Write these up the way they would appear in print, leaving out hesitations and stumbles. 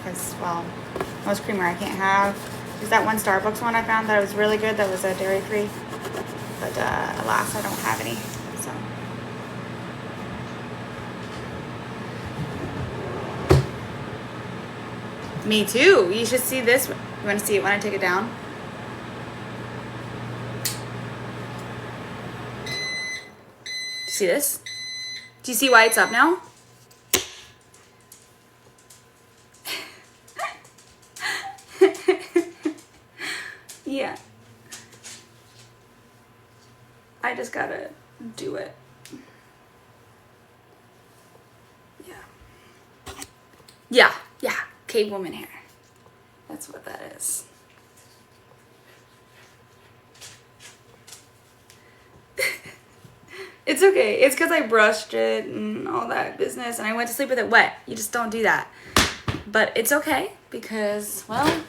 because, well, most creamer I can't have. There's that one Starbucks one I found that was really good that was dairy-free. But alas, I don't have any. So. Me too. You should see this. You want to see it when I take it down? See this? Do you see why it's up now? Yeah. I just gotta do it. Yeah. Yeah. Cavewoman hair. That's what that is. It's okay. It's because I brushed it and all that business and I went to sleep with it wet. You just don't do that. But it's okay because, well,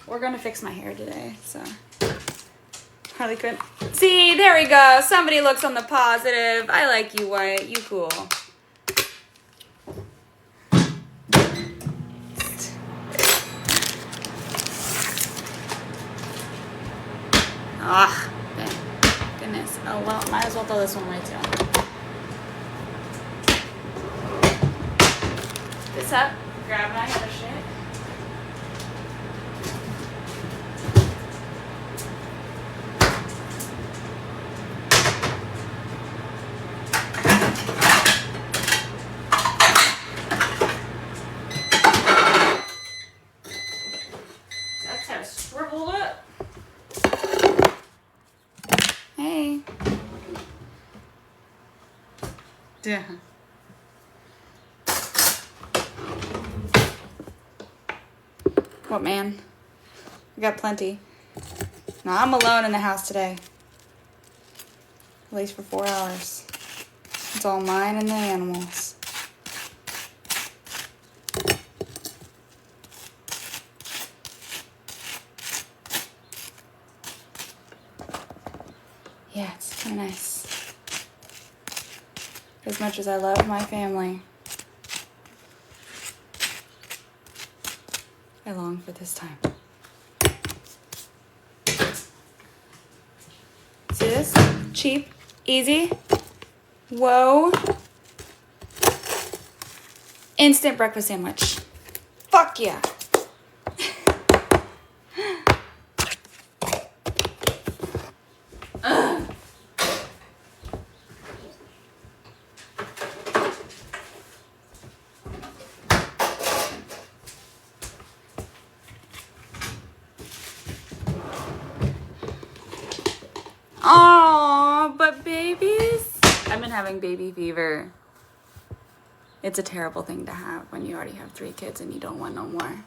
we're going to fix my hair today. So, Harley Quinn. See, there we go. Somebody looks on the positive. I like you, White. You cool. Ah, goodness. Oh, well, might as well throw this one away too. This up, grab my other shit. That's how scribbled up. Hey. Yeah. What, man? I got plenty. No, I'm alone in the house today. At least for 4 hours. It's all mine and the animals. Yeah, it's kind of nice. As much as I love my family, I long for this time. See this? Cheap, easy. Whoa. Instant breakfast sandwich. Fuck yeah. Oh, but babies? I've been having baby fever. It's a terrible thing to have when you already have 3 kids and you don't want no more.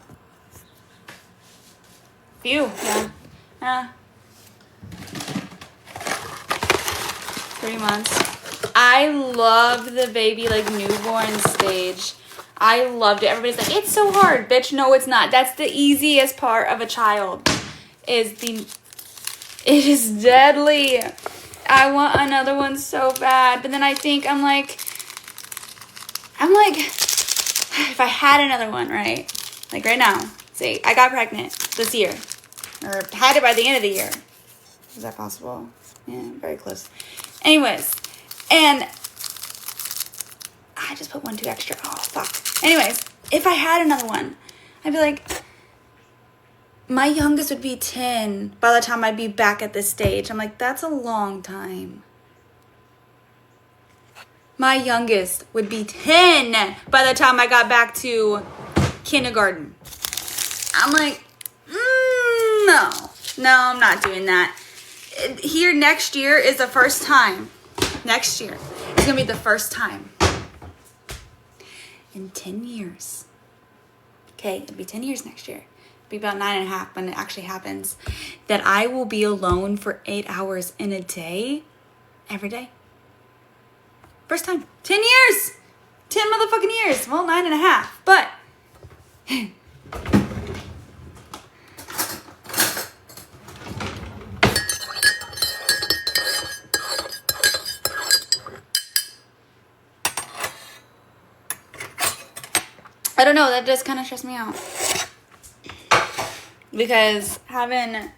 Phew, yeah. 3 months. I love the baby, like, newborn stage. I loved it. Everybody's like, it's so hard. Bitch, no, it's not. That's the easiest part of a child. It is deadly. I want another one so bad. But then I think, I'm like, if I had another one, right? Like right now, say I got pregnant this year. Or had it by the end of the year. Is that possible? Yeah, very close. Anyways, and I just put 1 too extra. Oh, fuck. Anyways, if I had another one, I'd be like, my youngest would be 10 by the time I'd be back at this stage. I'm like, that's a long time. My youngest would be 10 by the time I got back to kindergarten. I'm like, no, I'm not doing that. Here next year is the first time. Next year is going to be the first time in 10 years. Okay, it'll be 10 years next year. Be about 9.5 when it actually happens, that I will be alone for 8 hours in a day, every day. First time. 10 years. 10 motherfucking years. Well, 9.5, but I don't know, that does kind of stress me out. Because having,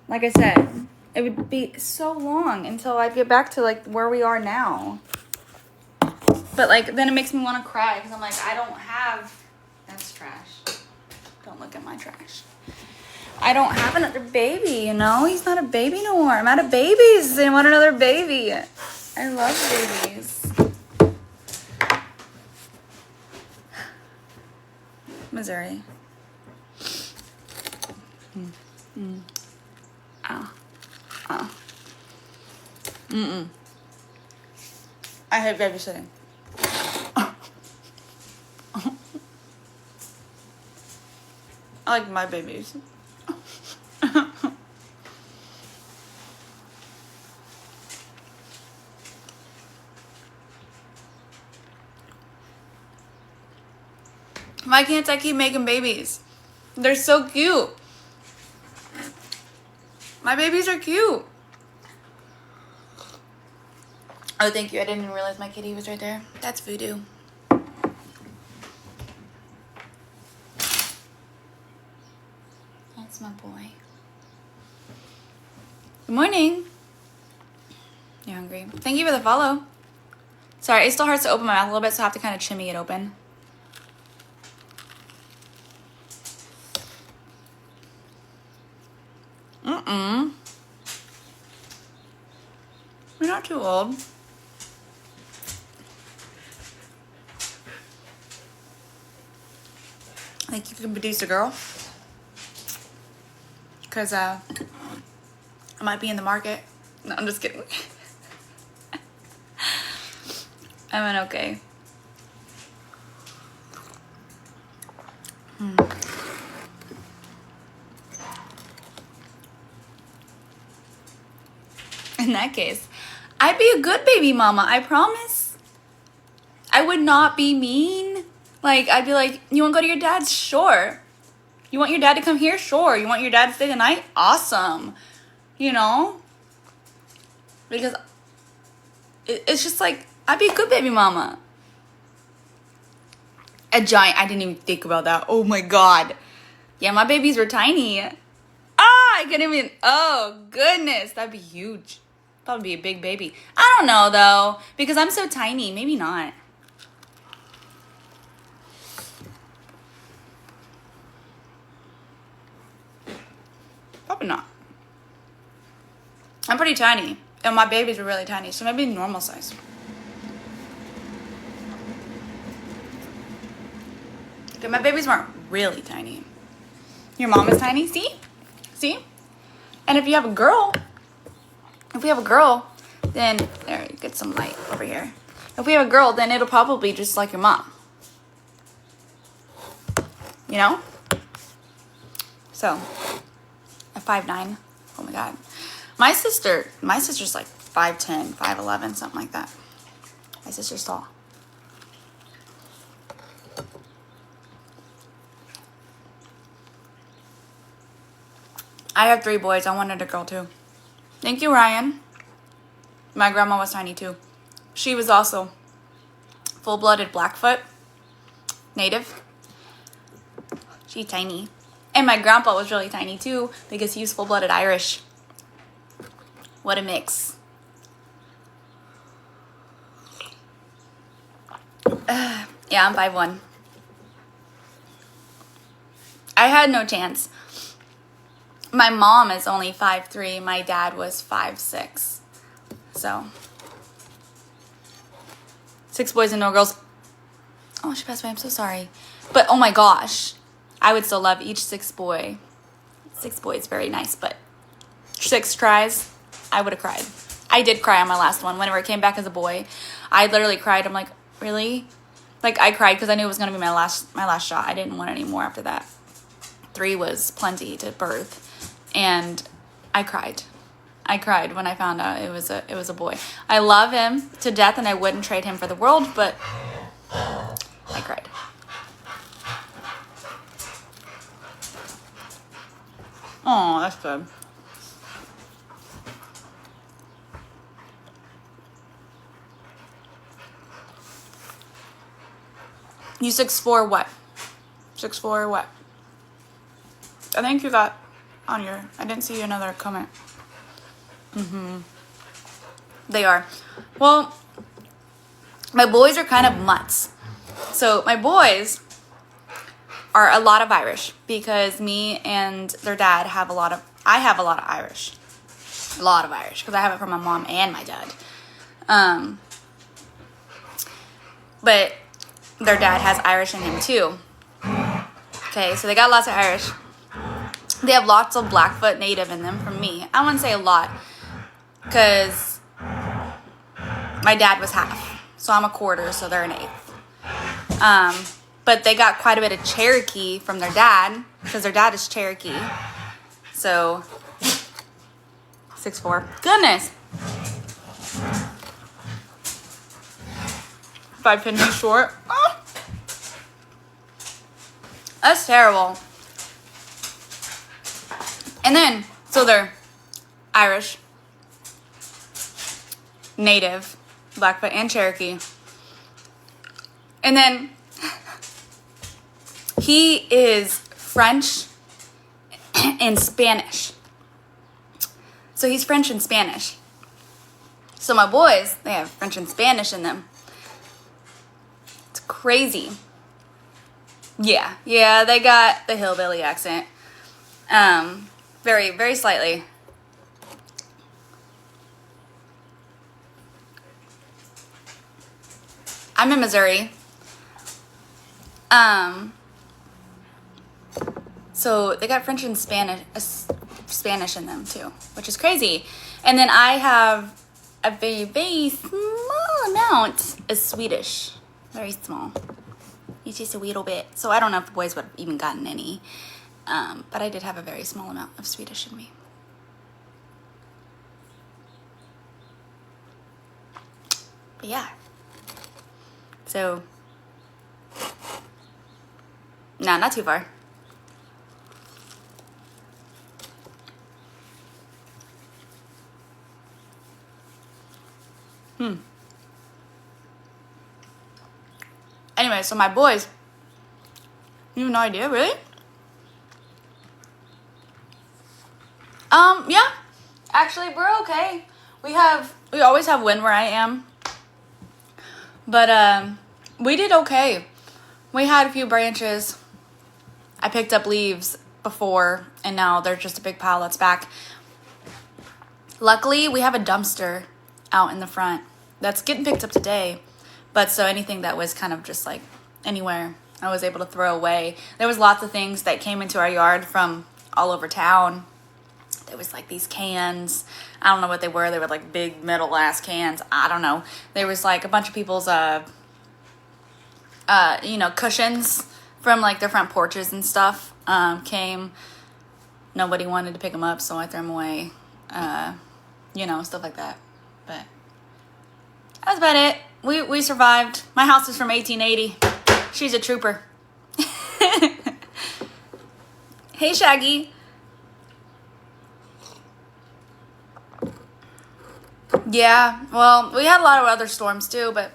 like I said, it would be so long until I get back to like where we are now. But like, then it makes me want to cry because I'm like, I don't have, that's trash. Don't look at my trash. I don't have another baby, you know? He's not a baby no more. I'm out of babies. I want another baby. I love babies. Missouri. Ow. Ow. I hate babysitting. I like my babies. Why can't I keep making babies? They're so cute. My babies are cute. Oh, thank you. I didn't even realize my kitty was right there. That's voodoo. That's my boy. Good morning. You're hungry. Thank you for the follow. Sorry, it still hurts to open my mouth a little bit, so I have to kind of shimmy it open. We're not too old. I think you can produce a girl. Because I might be in the market. No, I'm just kidding. I mean, okay. In that case, I'd be a good baby mama, I promise. I would not be mean. Like, I'd be like, you want to go to your dad's? Sure. You want your dad to come here? Sure. You want your dad to stay the night? Awesome. You know? Because it's just like, I'd be a good baby mama. A giant, I didn't even think about that. Oh my God. Yeah, my babies were tiny. I couldn't even, oh goodness, that'd be huge. Probably be a big baby. I don't know though, because I'm so tiny. Maybe not. Probably not. I'm pretty tiny, and my babies were really tiny, so maybe normal size. Okay, my babies weren't really tiny. Your mom is tiny, see? See? And if you have a girl, then, there, you get some light over here. If we have a girl, then it'll probably be just like your mom. You know? So, a 5'9". Oh my God. My sister's like 5'10", 5'11", something like that. My sister's tall. I have 3 boys. I wanted a girl too. Thank you, Ryan. My grandma was tiny too. She was also full-blooded Blackfoot native. She's tiny. And my grandpa was really tiny too because he was full-blooded Irish. What a mix. Yeah, I'm 5'1". I had no chance. My mom is only 5'3". My dad was 5'6". So, 6 boys and no girls. Oh, she passed away. I'm so sorry. But, oh my gosh. I would still love each 6 boy. 6 boys, very nice. But 6 tries, I would have cried. I did cry on my last one. Whenever it came back as a boy, I literally cried. I'm like, really? Like, I cried because I knew it was going to be my last shot. I didn't want any more after that. 3 was plenty to birth. And I cried. I cried when I found out it was a boy. I love him to death and I wouldn't trade him for the world, but I cried. Oh, that's good. You 6'4" what? 6'4" what? I think you got on your... I didn't see another comment. They are. Well, my boys are kind of mutts. So my boys are a lot of Irish because me and their dad have a lot of... I have a lot of Irish. A lot of Irish because I have it from my mom and my dad. But their dad has Irish in him too. Okay, so they got lots of Irish. They have lots of Blackfoot native in them from me. I wouldn't say a lot because my dad was half. So I'm a quarter, so they're an eighth. But they got quite a bit of Cherokee from their dad because their dad is Cherokee. So 6'4". Goodness. If I pin me short. Oh. That's terrible. And then, so they're Irish, Native, Blackfoot, and Cherokee. And then he is French and Spanish. So he's French and Spanish. So my boys, they have French and Spanish in them. It's crazy. Yeah, they got the hillbilly accent. Very, very slightly. I'm in Missouri. So they got French and Spanish in them too, which is crazy. And then I have a very, very small amount of Swedish. Very small. It's just a little bit. So I don't know if the boys would have even gotten any. But I did have a very small amount of Swedish in me. But yeah. So, no, not too far. Anyway, so my boys, you have no idea, really? Yeah. Actually, we're okay. We always have wind where I am. But, we did okay. We had a few branches. I picked up leaves before, and now there's just a big pile that's back. Luckily, we have a dumpster out in the front that's getting picked up today. But so anything that was kind of just like anywhere, I was able to throw away. There was lots of things that came into our yard from all over town. There was like these cans. I don't know what they were. They were like big metal ass cans. I don't know. There was like a bunch of people's, cushions from like their front porches and stuff came. Nobody wanted to pick them up, so I threw them away. Stuff like that. But that's about it. We survived. My house is from 1880. She's a trooper. Hey, Shaggy. Yeah, well, we had a lot of other storms too, but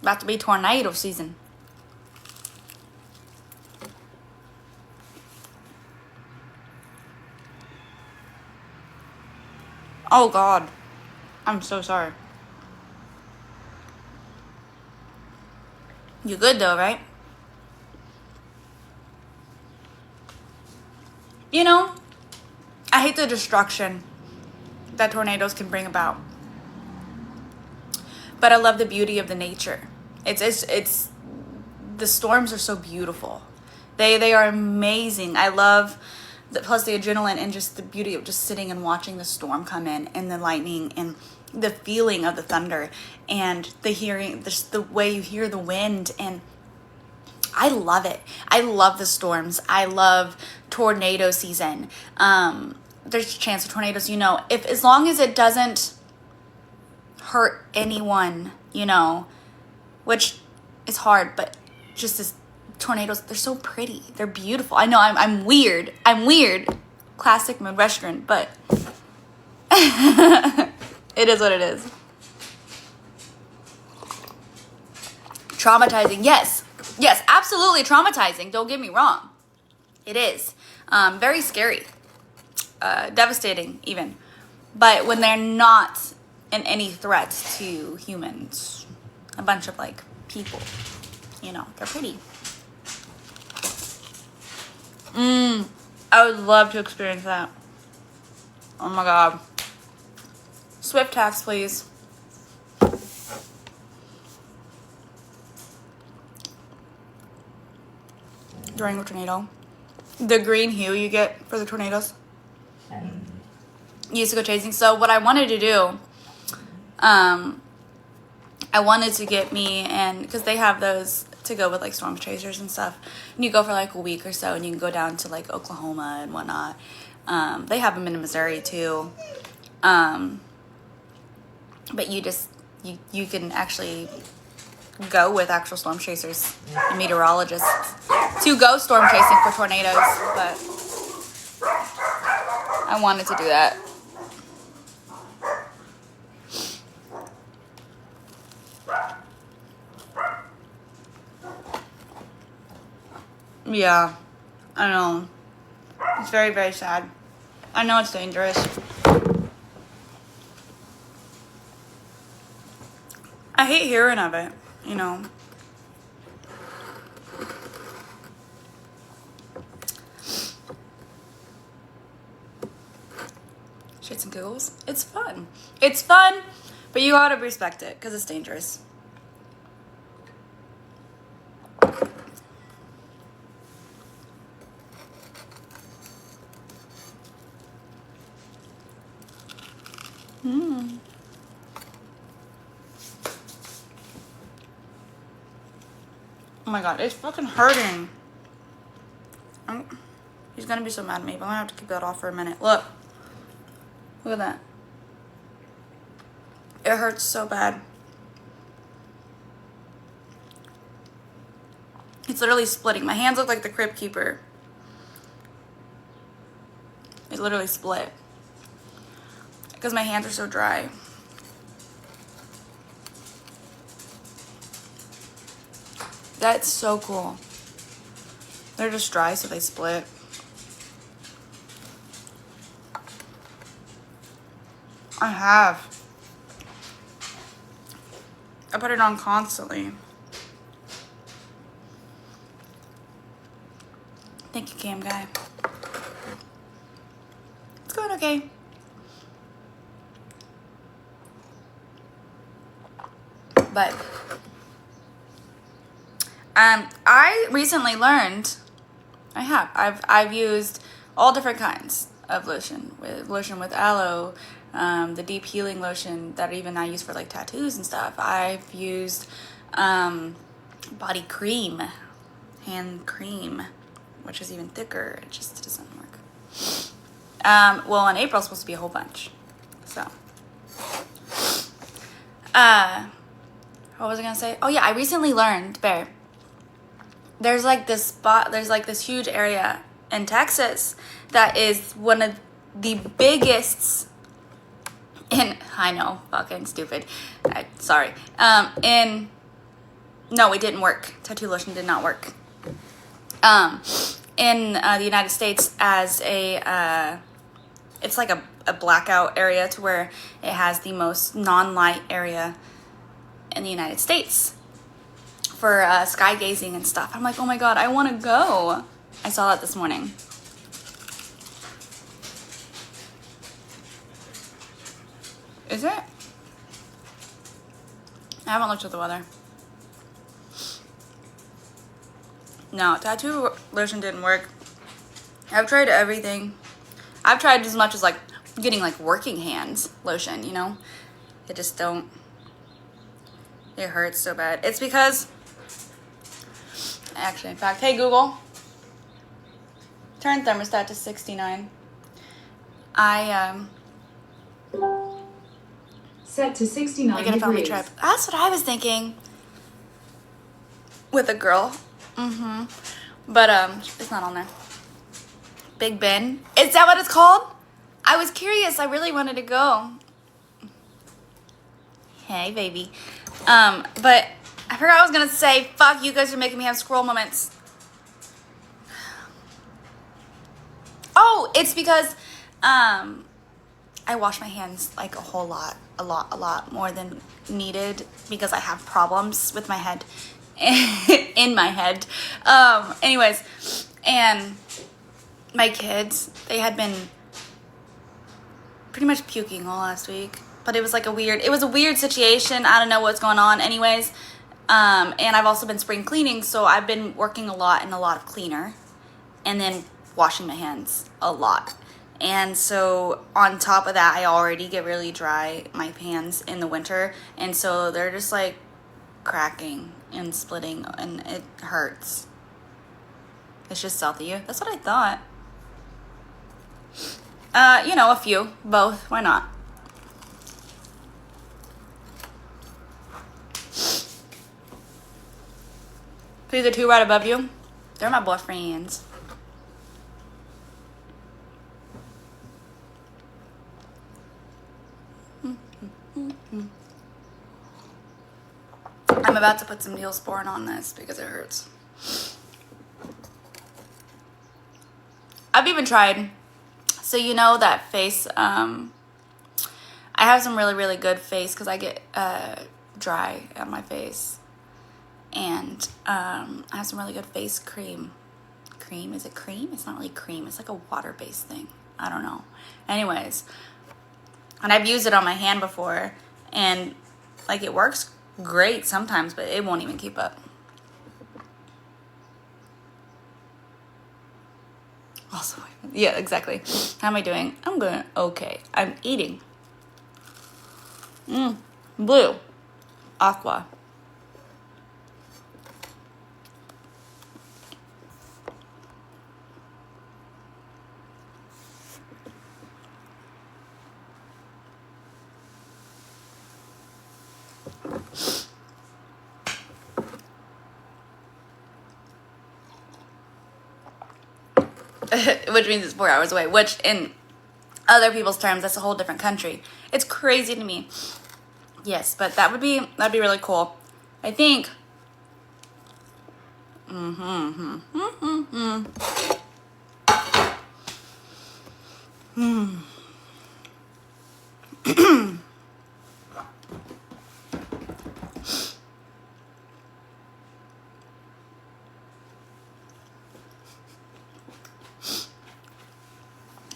about to be tornado season. Oh God, I'm so sorry. You good though, right? I hate the destruction that tornadoes can bring about. But I love the beauty of the nature. It's the storms are so beautiful. They are amazing. I love plus the adrenaline and just the beauty of just sitting and watching the storm come in and the lightning and the feeling of the thunder and the hearing, just the way you hear the wind. And I love it. I love the storms. I love tornado season. There's a chance of tornadoes, if as long as it doesn't hurt anyone, which is hard, but just as tornadoes, they're so pretty. They're beautiful. I know I'm weird. I'm weird. Classic Midwestern, but it is what it is. Traumatizing, yes. Yes, absolutely traumatizing. Don't get me wrong. It is. Very scary. Devastating, even. But when they're not in any threat to humans, a bunch of, like, people, you know, they're pretty. I would love to experience that. Oh my god. Swift tax, please. During a tornado. The green hue you get for the tornadoes. You used to go chasing. So what I wanted to do, I wanted to get me, and because they have those to go with like storm chasers and stuff, and you go for like a week or so, and you can go down to like Oklahoma and whatnot. They have them in Missouri too. But you can actually go with actual storm chasers and meteorologists to go storm chasing for tornadoes, but I wanted to do that. Yeah, I know. It's very, very sad. I know it's dangerous. I hate hearing of it, you know. Shits and giggles. It's fun. It's fun, but you gotta respect it because it's dangerous. Oh my god, it's fucking hurting. He's gonna be so mad at me, but I'm gonna have to keep that off for a minute. Look. Look at that. It hurts so bad. It's literally splitting. My hands look like the Crypt Keeper. It literally split. Because my hands are so dry. That's so cool. They're just dry, so they split. I have. I put it on constantly. Thank you, cam guy. It's going okay. But I recently learned. I've used all different kinds of lotion with aloe, the deep healing lotion that even I use for like tattoos and stuff. I've used body cream, hand cream, which is even thicker. It just doesn't work. Well, in April it's supposed to be a whole bunch. So what was I gonna say? Oh yeah, I recently learned, Bear. There's like this spot, there's like this huge area in Texas that is one of the biggest I know, fucking stupid. Sorry. No, it didn't work. Tattoo lotion did not work. In the United States as it's like a blackout area to where it has the most non-light area in the United States for sky gazing and stuff. I'm like, oh my god, I want to go. I saw that this morning. Is it? I haven't looked at the weather. No, tattoo lotion didn't work. I've tried everything. I've tried as much as like getting like working hands lotion, you know? It just don't. It hurts so bad. It's because, actually, in fact, hey Google, turn thermostat to 69. Set to 69 I get a family degrees. trip. That's what I was thinking. With a girl. But it's not on there. Big Ben. Is that what it's called? I was curious. I really wanted to go. Hey, baby. But I've forgot what I was gonna say. Fuck, you guys are making me have scroll moments. Oh, it's because I wash my hands like a whole lot, a lot more than needed because I have problems with my head, in my head. Anyways, and my kids, they had been pretty much puking all last week, but it was like a weird situation. I don't know what's going on. Anyways, and I've also been spring cleaning, so I've been working a lot in a lot of cleaner, and then washing my hands a lot. And so on top of that, I already get really dry, my hands in the winter. And so they're just like cracking and splitting and it hurts. It's just south of you. That's what I thought. You know, a few, both. Why not? See the two right above you? They're my boyfriends. I'm about to put some Neosporin on this because it hurts. I've even tried, so you know that face, I have some really good face because I get dry on my face. And I have some really good face cream. Cream? Is it cream? It's not really cream. It's like a water-based thing. I don't know. Anyways, and I've used it on my hand before, and like it works great sometimes, but it won't even keep up. Also, yeah, exactly. How am I doing? I'm doing okay. I'm eating. Blue. Aqua. Which means it's 4 hours away, which in other people's terms, that's a whole different country. It's crazy to me. Yes, but that'd be really cool. I think.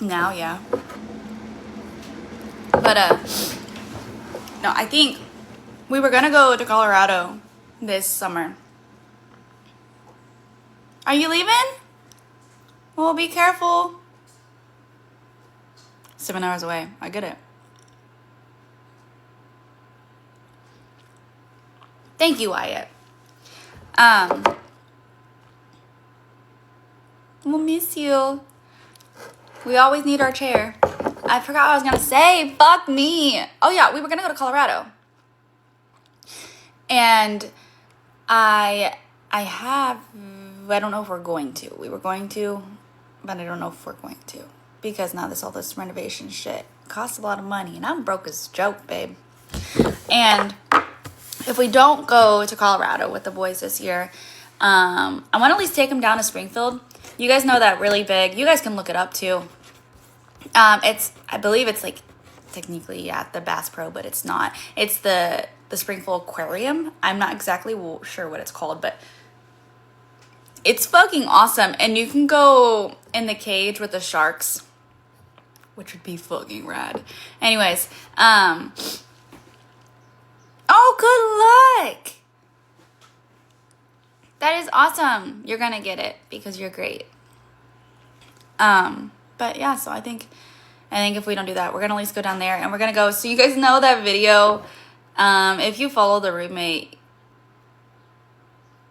Now, yeah. But, no, I think we were gonna go to Colorado this summer. Are you leaving? Well, be careful. 7 hours away. I get it. Thank you, Wyatt. We'll miss you. We always need our chair. I forgot what I was gonna say. Fuck me. Oh yeah, we were gonna go to Colorado. And I don't know if we're going to. We were going to, but I don't know if we're going to. Because now all this renovation shit costs a lot of money. And I'm broke as a joke, babe. And if we don't go to Colorado with the boys this year, I want to at least take them down to Springfield. You guys know that really big. You guys can look it up too. I believe it's like technically at the Bass Pro, but it's not. It's the Springfield Aquarium. I'm not exactly sure what it's called, but it's fucking awesome. And you can go in the cage with the sharks, which would be fucking rad. Anyways, oh, good luck. That is awesome. You're gonna get it because you're great. But yeah, so I think if we don't do that, we're gonna at least go down there and we're gonna go. So you guys know that video. If you follow the roommate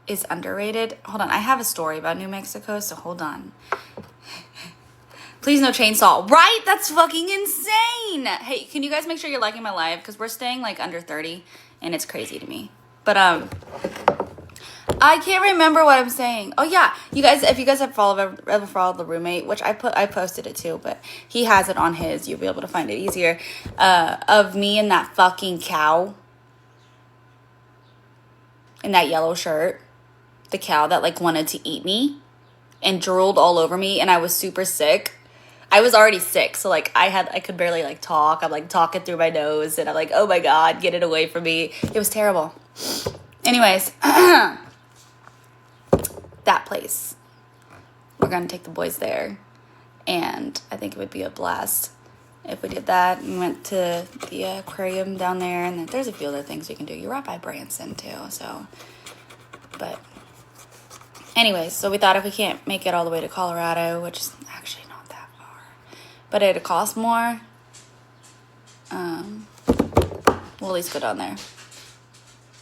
is underrated. Hold on, I have a story about New Mexico, so hold on. Please no chainsaw. Right? That's fucking insane. Hey, can you guys make sure you're liking my live? Because we're staying like under 30 and it's crazy to me. But I can't remember what I'm saying. Oh yeah, you guys, if you guys have ever followed the roommate, which I posted it too, but he has it on his, you'll be able to find it easier. Of me and that fucking cow. in that yellow shirt, the cow that like wanted to eat me and drooled all over me, and I was super sick. I was already sick, so like I could barely like talk. I'm like talking through my nose, and I'm like, oh my god, get it away from me. It was terrible. Anyways, that place. We're gonna take the boys there, and I think it would be a blast if we did that and went to the aquarium down there, and there's a few other things we can do. You're right by Branson too, so. But anyways, so we thought if we can't make it all the way to Colorado, which is actually not that far, but it'd cost more, we'll at least go down there.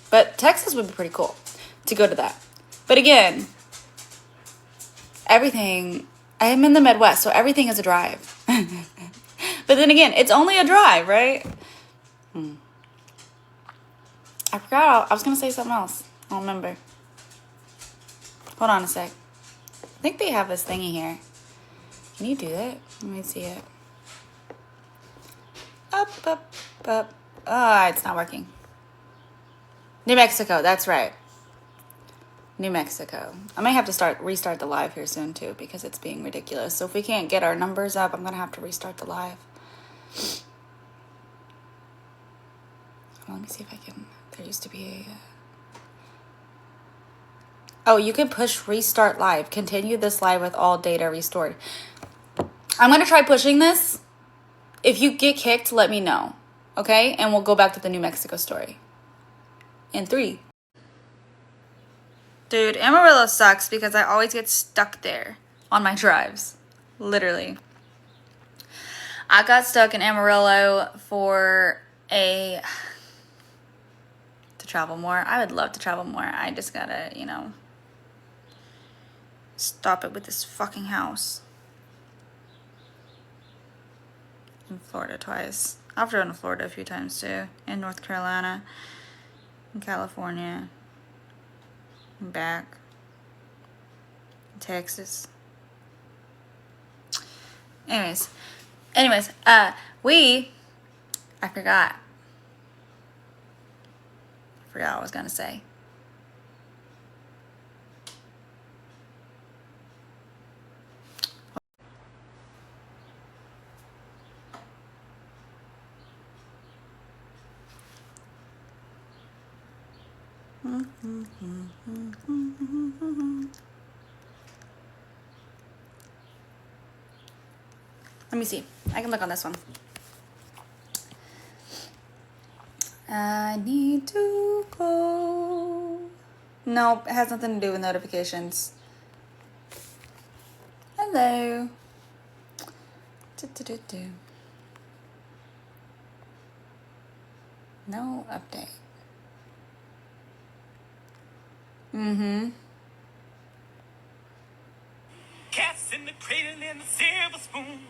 But Texas would be pretty cool to go to that. But again, everything, I'm in the Midwest, so everything is a drive. But then again, it's only a drive, right? I forgot, I was going to say something else. I don't remember. Hold on a sec. I think they have this thingy here. Can you do that? Let me see it. Up, up, up. Ah, it's not working. New Mexico, that's right. New Mexico. I may have to restart the live here soon too, because it's being ridiculous. So if we can't get our numbers up, I'm gonna have to restart the live. Well, let me see if I can. There used to be a. Oh, you can push restart live. Continue this live with all data restored. I'm gonna try pushing this. If you get kicked, let me know. Okay, and we'll go back to the New Mexico story. In 3. Dude, Amarillo sucks because I always get stuck there on my drives. Literally. I got stuck in Amarillo to travel more. I would love to travel more. I just gotta, stop it with this fucking house. In Florida twice. I've driven to Florida a few times too. In North Carolina. In California. Back. Texas. Anyways, I forgot what I was gonna say. Let me see. I can look on this one. I need to go. Nope, it has nothing to do with notifications. Hello. No update. Cats in the cradle and the silver spoon.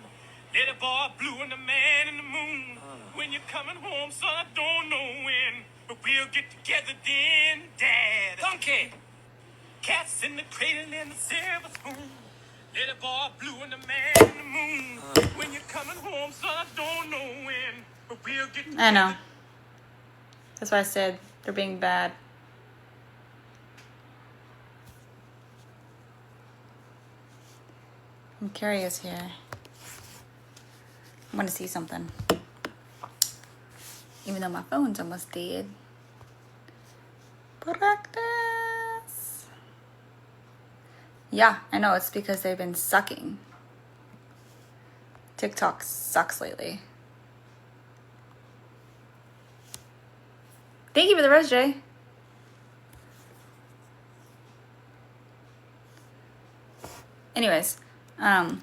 Little boy blue and the man in the moon. When you're coming home, son, I don't know when, but we'll get together then, Dad. Donkey. Cats in the cradle and the silver spoon. Little boy blue and the man in the moon. When you're coming home, son, I don't know when, but we'll get together. I know. That's why I said they're being bad. I'm curious here. I want to see something. Even though my phone's almost dead. Practice. Yeah, I know. It's because they've been sucking. TikTok sucks lately. Thank you for the rose, Jay. Anyways, yeah,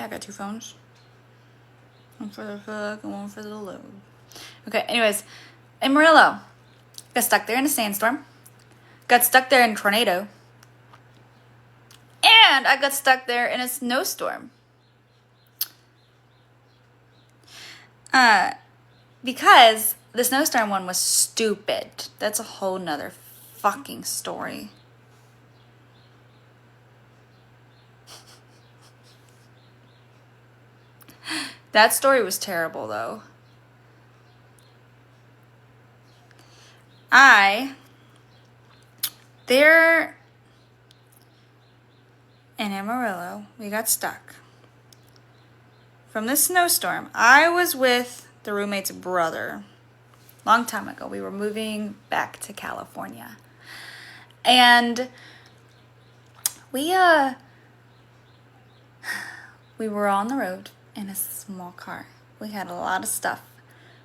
I got 2 phones. One for the fuck and one for the load. Okay, anyways, Amarillo. Got stuck there in a sandstorm. Got stuck there in a tornado. And I got stuck there in a snowstorm. Because the snowstorm one was stupid. That's a whole nother fucking story. That story was terrible, though. There in Amarillo, we got stuck. From this snowstorm, I was with the roommate's brother. Long time ago, we were moving back to California. And we were on the road in a small car. We had a lot of stuff.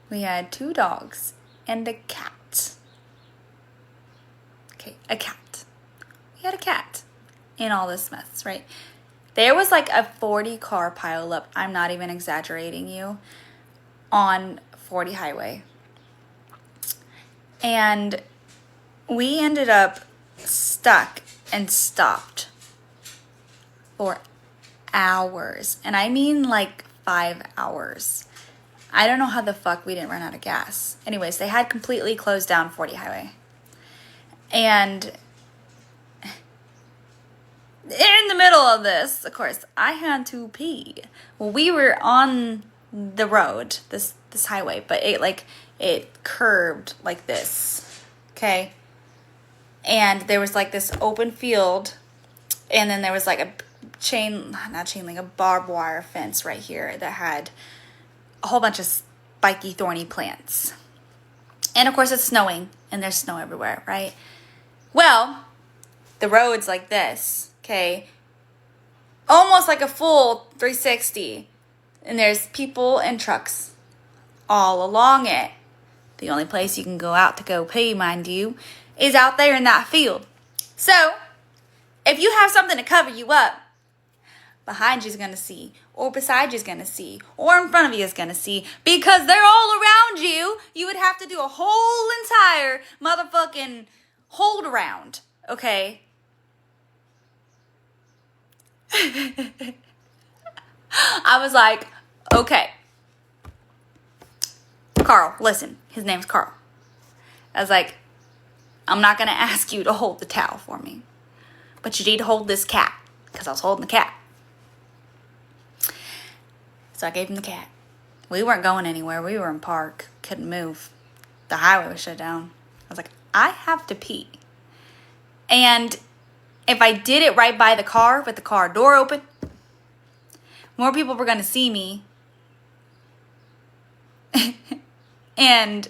We had 2 dogs and a cat. Okay, a cat. We had a cat in all this mess, right? There was like a 40 car pileup, I'm not even exaggerating you, on 40 highway. And we ended up stuck and stopped for hours. And I mean like 5 hours. I don't know how the fuck we didn't run out of gas. Anyways, they had completely closed down 40 highway. And in the middle of this, of course, I had to pee. Well, we were on the road, this highway, but it curved like this, okay? And there was like this open field, and then there was like a a barbed wire fence right here that had a whole bunch of spiky, thorny plants. And of course, it's snowing, and there's snow everywhere, right? Well, the road's like this. Okay, almost like a full 360, and there's people and trucks all along it. The only place you can go out to go pee, mind you, is out there in that field. So, if you have something to cover you up, behind you's gonna see, or beside you's gonna see, or in front of you is gonna see, because they're all around you, you would have to do a whole entire motherfucking hold around, okay? I was like, okay, Carl, listen, his name's Carl. I was like, I'm not going to ask you to hold the towel for me, but you need to hold this cat, because I was holding the cat. So I gave him the cat. We weren't going anywhere. We were in park, couldn't move. The highway was shut down. I was like, I have to pee. And if I did it right by the car with the car door open, more people were going to see me. And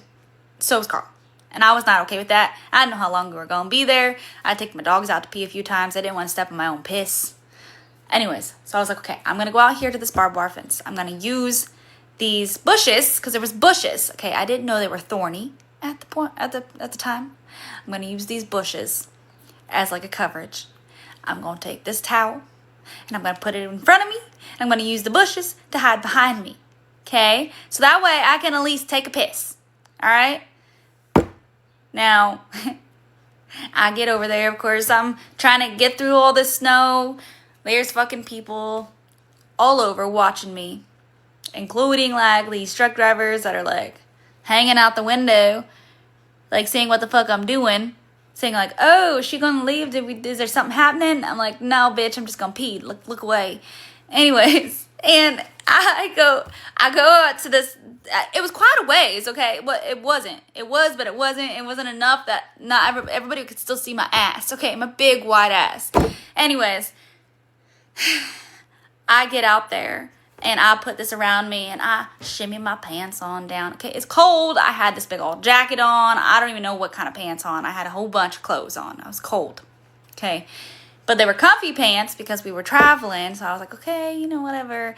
so was Carl. And I was not okay with that. I didn't know how long we were going to be there. I take my dogs out to pee a few times. I didn't want to step in my own piss. Anyways, so I was like, okay, I'm going to go out here to this barbed wire fence. I'm going to use these bushes, because there was bushes. Okay, I didn't know they were thorny at the time. I'm going to use these bushes as like a coverage. I'm going to take this towel and I'm going to put it in front of me. And I'm going to use the bushes to hide behind me. Okay? So that way I can at least take a piss. All right? Now, I get over there. Of course, I'm trying to get through all this snow. There's fucking people all over watching me, including like these truck drivers that are like hanging out the window, like seeing what the fuck I'm doing. Saying like, oh, is she gonna leave? Is there something happening? I'm like, no, bitch, I'm just gonna pee. Look away. Anyways, and I go out to this. It was quite a ways, okay, but it wasn't. It was, but it wasn't. It wasn't enough that not everybody could still see my ass. Okay, my big white ass. Anyways, I get out there. And I put this around me and I shimmy my pants on down. Okay, it's cold. I had this big old jacket on. I don't even know what kind of pants on. I had a whole bunch of clothes on. I was cold. Okay, but they were comfy pants because we were traveling. So I was like, okay, whatever.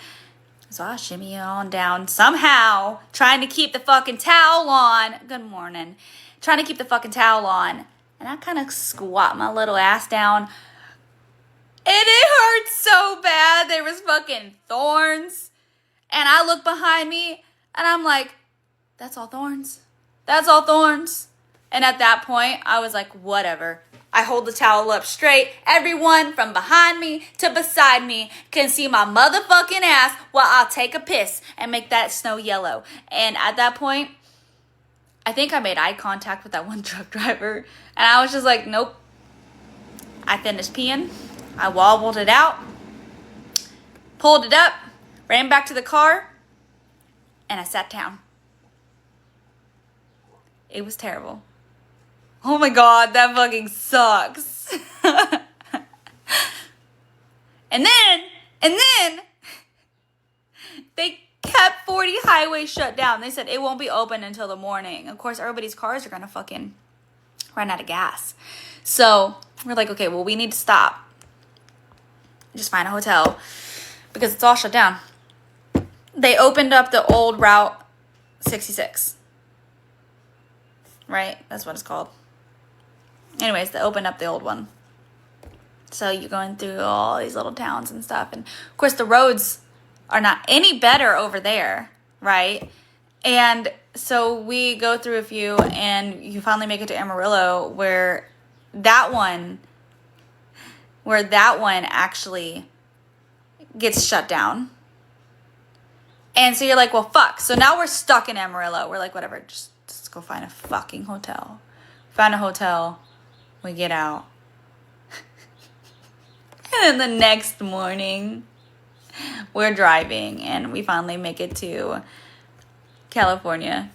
So I shimmy on down somehow, trying to keep the fucking towel on. Good morning. Trying to keep the fucking towel on. And I kind of squat my little ass down. And it hurt so bad. There was fucking thorns. And I look behind me and I'm like, that's all thorns. That's all thorns. And at that point, I was like, whatever. I hold the towel up straight. Everyone from behind me to beside me can see my motherfucking ass while I'll take a piss and make that snow yellow. And at that point, I think I made eye contact with that one truck driver. And I was just like, nope. I finished peeing. I wobbled it out, pulled it up, Ran back to the car, and I sat down. It was terrible. Oh my God, that fucking sucks. And then, they kept 40 highways shut down. They said it won't be open until the morning. Of course, everybody's cars are gonna fucking run out of gas. So we're like, okay, well, we need to stop. Just find a hotel because it's all shut down. They opened up the old Route 66. Right? That's what it's called. Anyways, they opened up the old one. So you're going through all these little towns and stuff. And of course, the roads are not any better over there, right? And so we go through a few, and you finally make it to Amarillo, where that one actually gets shut down. And so you're like, well, fuck. So now we're stuck in Amarillo. We're like, whatever, just go find a fucking hotel. Found a hotel. We get out. And then the next morning, we're driving, and we finally make it to California.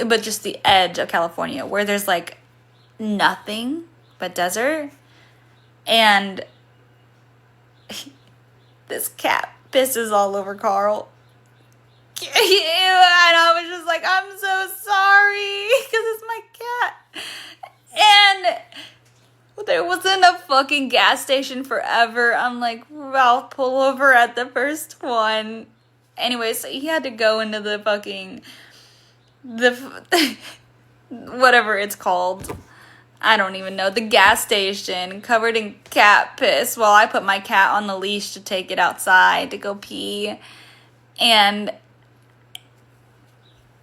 But just the edge of California, where there's like nothing but desert. And this cat pisses all over Carl. And I was just like, I'm so sorry, because it's my cat. And there wasn't a fucking gas station forever. I'm like, I'll pull over at the first one. Anyway, so he had to go into the fucking, whatever it's called. I don't even know. The gas station covered in cat piss while I put my cat on the leash to take it outside to go pee. And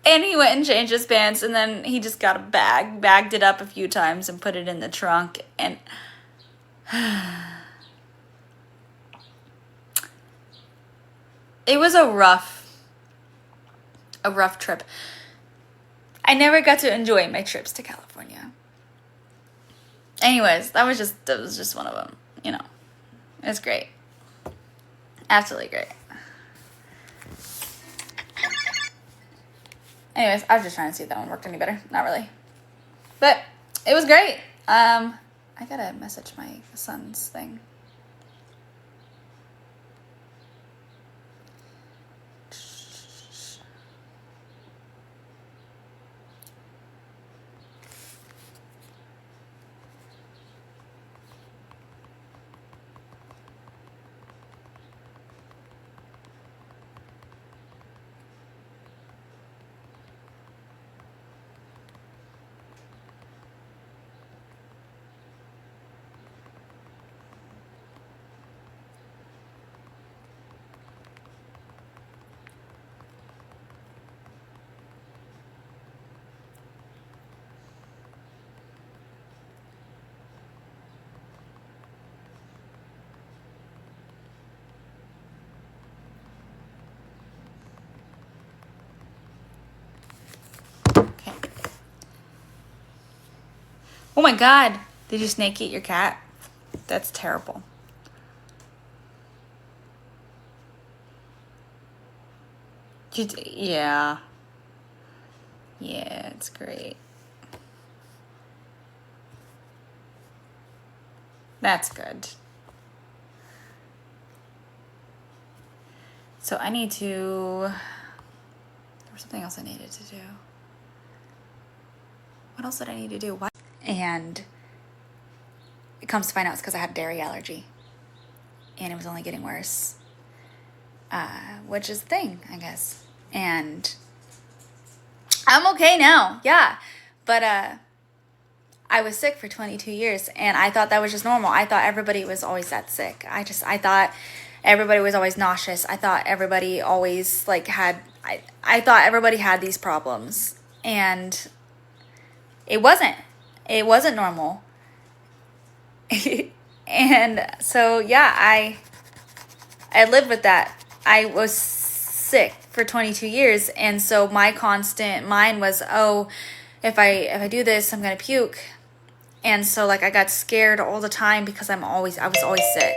he went and changed his pants, and then he just got a bag, bagged it up a few times, and put it in the trunk. And it was a rough trip. I never got to enjoy my trips to California. Anyways, that was just one of them, you know. It was great. Absolutely great. Anyways, I was just trying to see if that one worked any better. Not really. But it was great. I gotta message my son's thing. Oh my God. Did you snake eat your cat? That's terrible. Yeah. Yeah, it's great. That's good. So I need to... There was something else I needed to do. What else did I need to do? What? And it comes to find out it's because I had a dairy allergy. And it was only getting worse. Which is the thing, I guess. And I'm okay now, yeah. But I was sick for 22 years, and I thought that was just normal. I thought everybody was always that sick. I thought everybody was always nauseous. I thought everybody always like had, I thought everybody had these problems. And it wasn't normal. And so, yeah, I lived with that. I was sick for 22 years. And so my constant mind was, oh, if I do this, I'm going to puke. And so like I got scared all the time because I was always sick.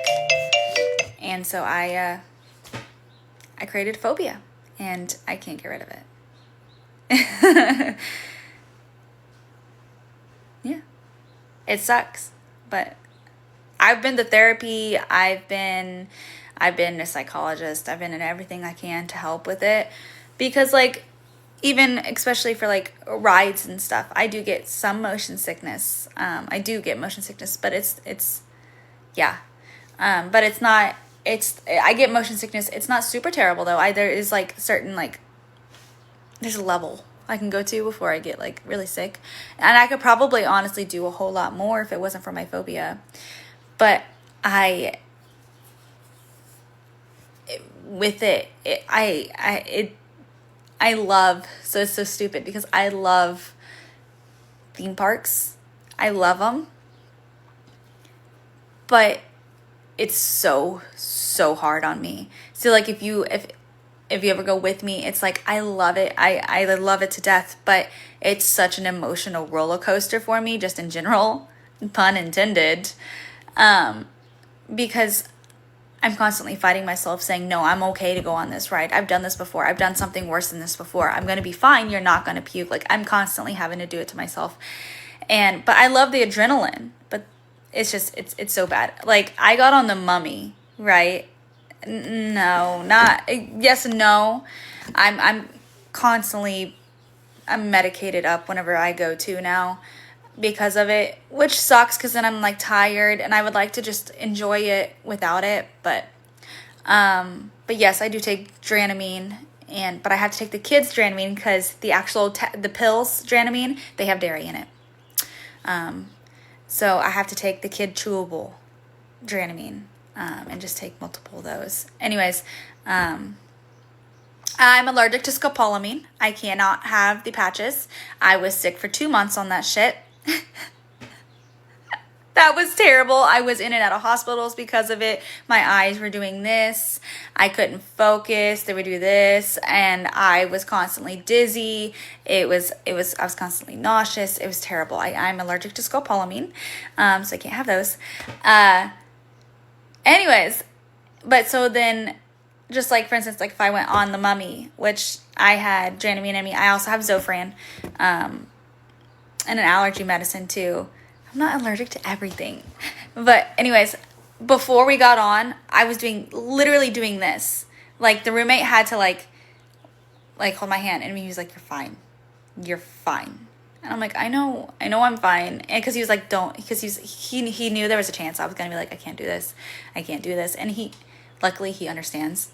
And so I I created a phobia, and I can't get rid of it. Yeah, it sucks, but I've been to therapy. I've been a psychologist. I've been in everything I can to help with it, because like, even especially for like rides and stuff, I do get some motion sickness. I do get motion sickness, but it's yeah. But it's not, I get motion sickness. It's not super terrible though. There is like certain, like, there's a level I can go to before I get like really sick. And I could probably honestly do a whole lot more if it wasn't for my phobia. But I love, so it's so stupid because I love theme parks. I love them. But it's so hard on me. So like if you ever go with me, it's like I love it. I love it to death, but it's such an emotional roller coaster for me just in general, pun intended. Because I'm constantly fighting myself saying, no, I'm okay to go on this ride. I've done this before. I've done something worse than this before. I'm going to be fine. You're not going to puke. Like, I'm constantly having to do it to myself. But I love the adrenaline, but it's just, it's so bad. Like, I got on the Mummy, right? No, not, yes and no. I'm constantly, I'm medicated up whenever I go to now because of it, which sucks because then I'm like tired and I would like to just enjoy it without it. But yes, I do take Dramamine, but I have to take the kids' Dramamine because the actual, the pills Dramamine, they have dairy in it. So I have to take the kid chewable Dramamine, and just take multiple of those. Anyways, I'm allergic to scopolamine. I cannot have the patches. I was sick for 2 months on that shit. That was terrible. I was in and out of hospitals because of it. My eyes were doing this. I couldn't focus. They would do this. And I was constantly dizzy. I was constantly nauseous. It was terrible. I'm allergic to scopolamine. So I can't have those. Anyways, but so then, just like, for instance, like if I went on the Mummy, which I had Dramamine in me, I also have Zofran, and an allergy medicine too. I'm not allergic to everything. But anyways, before we got on, I was literally doing this. Like, the roommate had to like hold my hand, and he was like, "You're fine. You're fine." And I'm like, I know I'm fine. And because he was like, don't, because he knew there was a chance I was going to be like, I can't do this. And luckily he understands.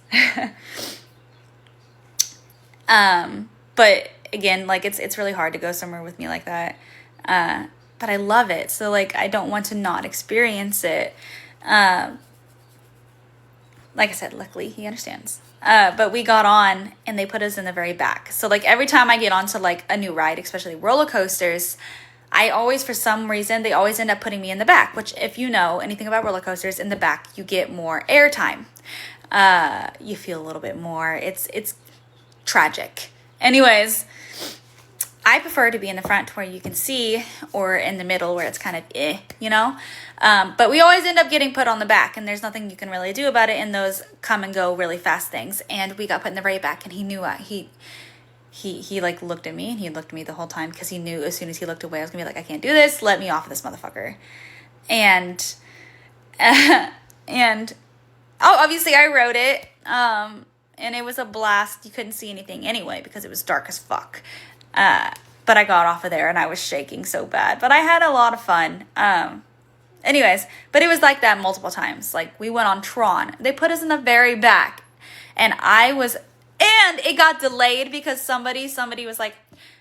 But again, like it's really hard to go somewhere with me like that. But I love it. So like, I don't want to not experience it. Like I said, luckily he understands. But we got on and they put us in the very back. So like every time I get onto like a new ride, especially roller coasters, I always, for some reason, they always end up putting me in the back, which if you know anything about roller coasters, in the back, you get more airtime. You feel a little bit more, it's tragic. Anyways, I prefer to be in the front where you can see, or in the middle where it's kind of you know? But we always end up getting put on the back, and there's nothing you can really do about it in those come and go really fast things. And we got put in the very back, and he knew he like looked at me, and he looked at me the whole time because he knew as soon as he looked away, I was gonna be like, I can't do this. Let me off of this motherfucker. And obviously I wrote it, and it was a blast. You couldn't see anything anyway because it was dark as fuck. But I got off of there and I was shaking so bad, but I had a lot of fun. Anyways, but it was like that multiple times. Like, we went on Tron. They put us in the very back, and it got delayed because somebody was like,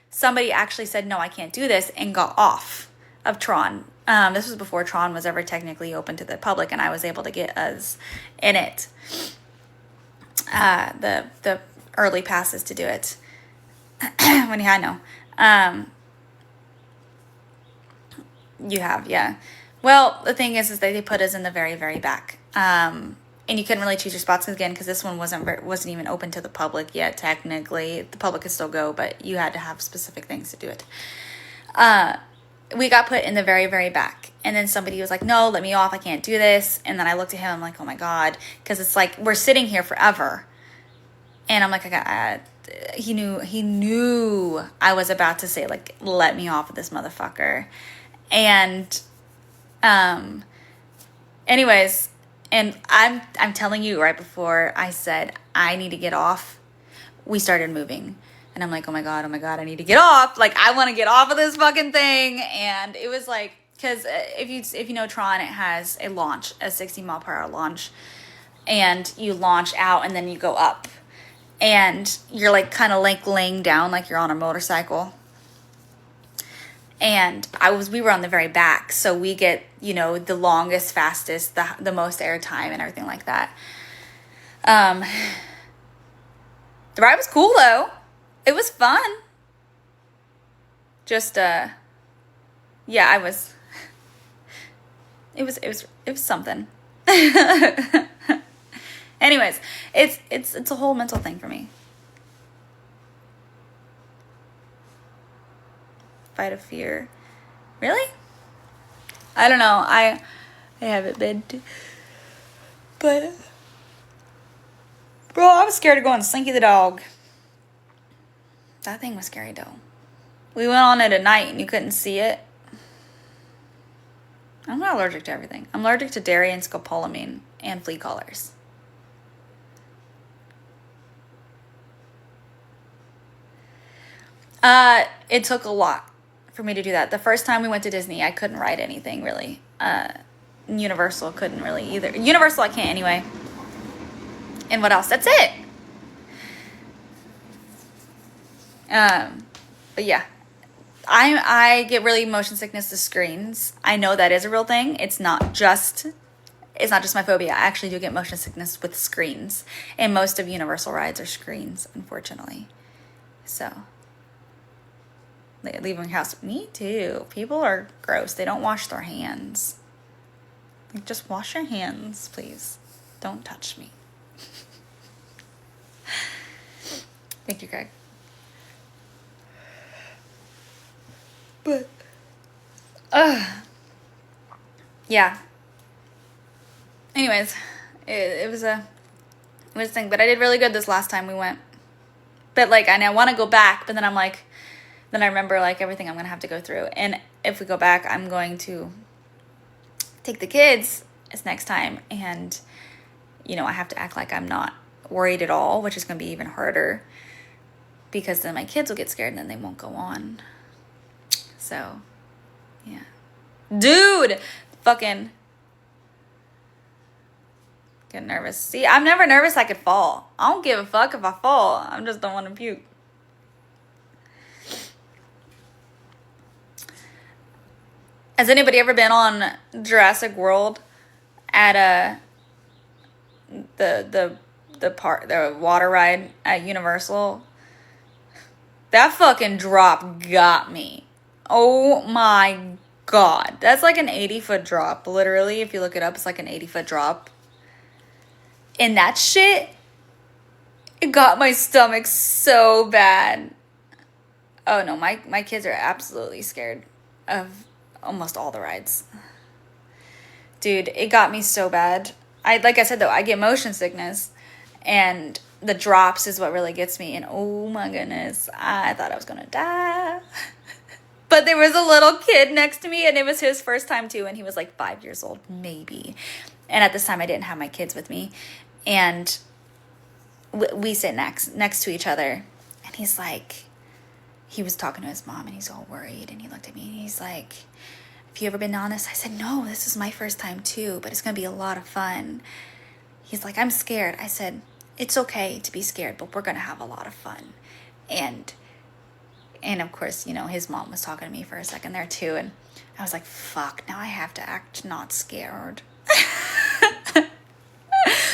somebody actually said, no, I can't do this, and got off of Tron. This was before Tron was ever technically open to the public, and I was able to get us in it. The early passes to do it. When you had no. You have, yeah. Well, the thing is that they put us in the very, very back. And you couldn't really choose your spots again because this one wasn't even open to the public yet, technically. The public could still go, but you had to have specific things to do it. We got put in the very, very back. And then somebody was like, no, let me off. I can't do this. And then I looked at him. I'm like, oh, my God. Because it's like, we're sitting here forever. And I'm like, he knew I was about to say, like, let me off with this motherfucker. And, anyways, and I'm telling you, right before I said I need to get off, we started moving. And I'm like, oh my God, I need to get off. Like, I want to get off of this fucking thing. And it was like, because if you know Tron, it has a launch, a 60-mile-per-hour launch. And you launch out and then you go up. And you're like kind of like laying down like you're on a motorcycle. And we were on the very back. So we get, you know, the longest, fastest, the most air time and everything like that. The ride was cool though. It was fun. Just, yeah, it was something. Anyways, it's a whole mental thing for me. Fight of fear. Really? I don't know. I haven't been to, but bro, I was scared of going Slinky the dog. That thing was scary though. We went on it at night and you couldn't see it. I'm not allergic to everything. I'm allergic to dairy and scopolamine and flea collars. It took a lot for me to do that. The first time we went to Disney, I couldn't ride anything really. Universal couldn't really either. Universal I can't anyway. And what else? That's it. But yeah, I get really motion sickness to screens. I know that is a real thing. It's not just my phobia. I actually do get motion sickness with screens, and most of Universal rides are screens, unfortunately. So, leaving your house. Me too. People are gross. They don't wash their hands. Like, just wash your hands, please. Don't touch me. Thank you, Greg. But, yeah. Anyways, it was a thing, but I did really good this last time we went. But like, I want to go back, but then I'm like, then I remember like everything I'm gonna have to go through, and if we go back, I'm going to take the kids this next time, and you know I have to act like I'm not worried at all, which is gonna be even harder because then my kids will get scared and then they won't go on. So, yeah. Dude! Fucking get nervous. See, I'm never nervous I could fall. I don't give a fuck if I fall. I just don't want to puke. Has anybody ever been on Jurassic World at the water ride at Universal? That fucking drop got me. Oh my God. That's like an 80-foot drop. Literally, if you look it up, it's like an 80-foot drop. And that shit, it got my stomach so bad. Oh no, my kids are absolutely scared of almost all the rides. Dude, it got me so bad. Like I said though, I get motion sickness, and the drops is what really gets me. And oh my goodness, I thought I was gonna die. But there was a little kid next to me, and it was his first time too, and he was like 5 years old, maybe. And at this time, I didn't have my kids with me, and we sit next to each other, and he's like, he was talking to his mom, and he's all worried, and he looked at me, and he's like, have you ever been on this? I said, no, this is my first time too, but it's gonna be a lot of fun. He's like, I'm scared. I said, it's okay to be scared, but we're gonna have a lot of fun. And of course, you know, his mom was talking to me for a second there too, and I was like, fuck, now I have to act not scared.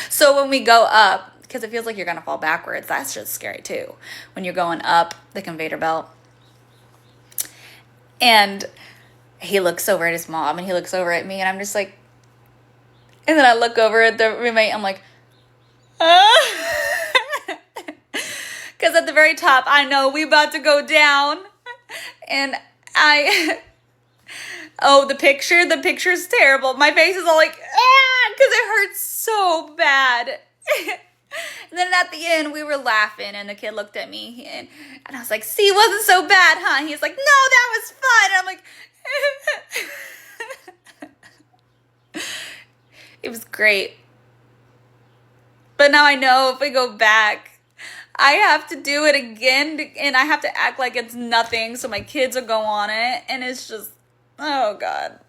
So when we go up, because it feels like you're gonna fall backwards, that's just scary too. When you're going up the conveyor belt. And he looks over at his mom, and he looks over at me, and I'm just like, and then I look over at the roommate, I'm like, because at the very top, I know we about to go down, and oh, the picture's terrible. My face is all like, because it hurts so bad. And then at the end, we were laughing, and the kid looked at me, and I was like, see, it wasn't so bad, huh? He's like, no, that was fun. And I'm like, it was great. But now I know if we go back, I have to do it again, and I have to act like it's nothing, so my kids will go on it, and it's just, oh, God.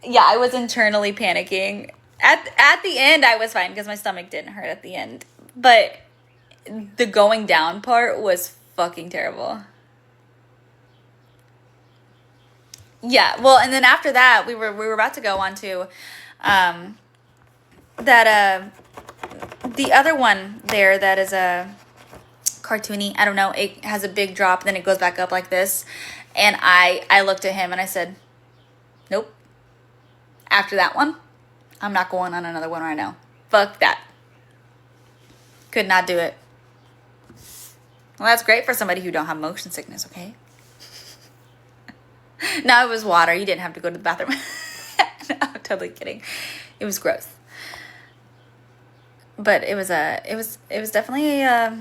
Yeah, I was internally panicking. At the end, I was fine because my stomach didn't hurt at the end. But the going down part was fucking terrible. Yeah, well, and then after that, we were about to go on to the other one there that is a cartoony. I don't know. It has a big drop, then it goes back up like this. And I looked at him and I said, nope. After that one, I'm not going on another one right now. Fuck that. Could not do it. Well, that's great for somebody who don't have motion sickness, okay? No, it was water. You didn't have to go to the bathroom. No, I'm totally kidding. It was gross. But it was definitely I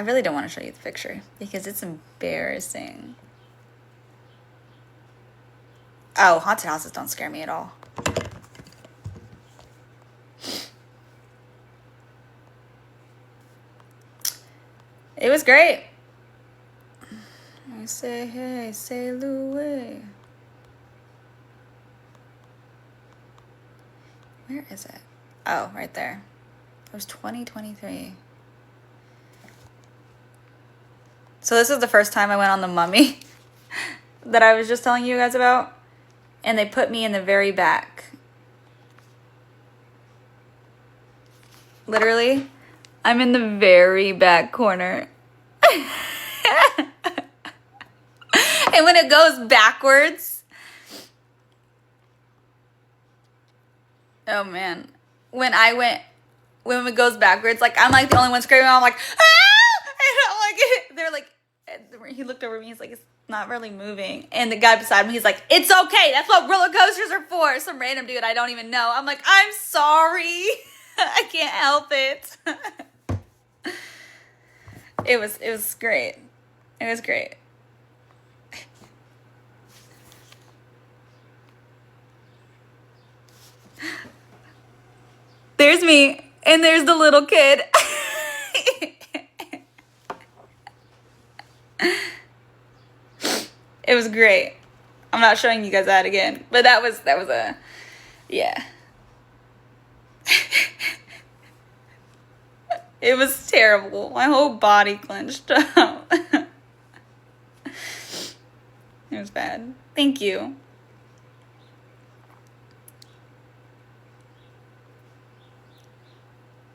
really don't want to show you the picture because it's embarrassing. Oh, haunted houses don't scare me at all. It was great. I say, hey, say Louis. Where is it? Oh, right there. It was 2023. So this is the first time I went on the Mummy that I was just telling you guys about. And they put me in the very back. Literally, I'm in the very back corner. And when it goes backwards, oh man, when it goes backwards, like I'm like the only one screaming. I'm like, ah! And I'm like, they're like, he looked over me. He's like, it's not really moving. And the guy beside me, he's like, it's okay. That's what roller coasters are for. Some random dude I don't even know. I'm like, I'm sorry. I can't help it. It was great. It was great. There's me, and there's the little kid. It was great. I'm not showing you guys that again, but that was a, yeah. It was terrible. My whole body clenched up. It was bad. Thank you.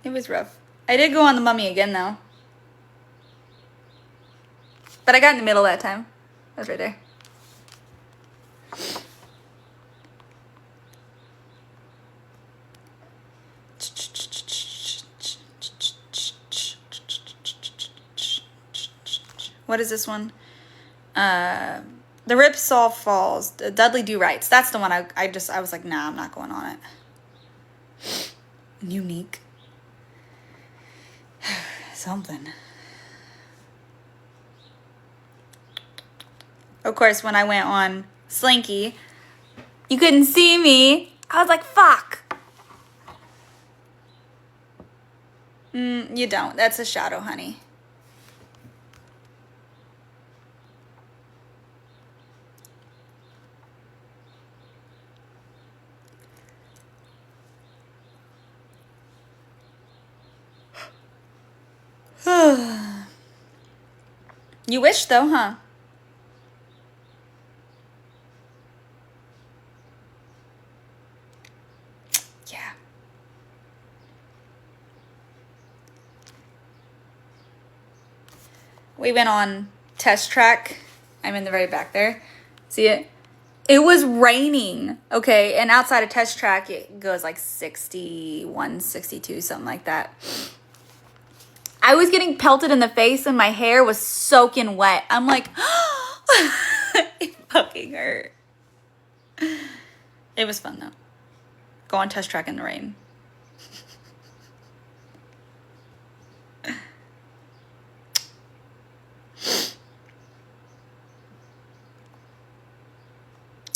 It was rough. I did go on the Mummy again, though. But I got in the middle that time. I was right there. What is this one? The Ripsaw Falls. Dudley Do Rights. That's the one I was like, nah, I'm not going on it. Unique. Something. Of course, when I went on Slinky, you couldn't see me. I was like, fuck. You don't. That's a shadow, honey. You wish, though, huh? Yeah. We went on test track. I'm in the very back there. See it? It was raining. Okay, and outside of test track, it goes like 61, 62, something like that. I was getting pelted in the face and my hair was soaking wet. I'm like, it fucking hurt. It was fun though. Go on test track in the rain.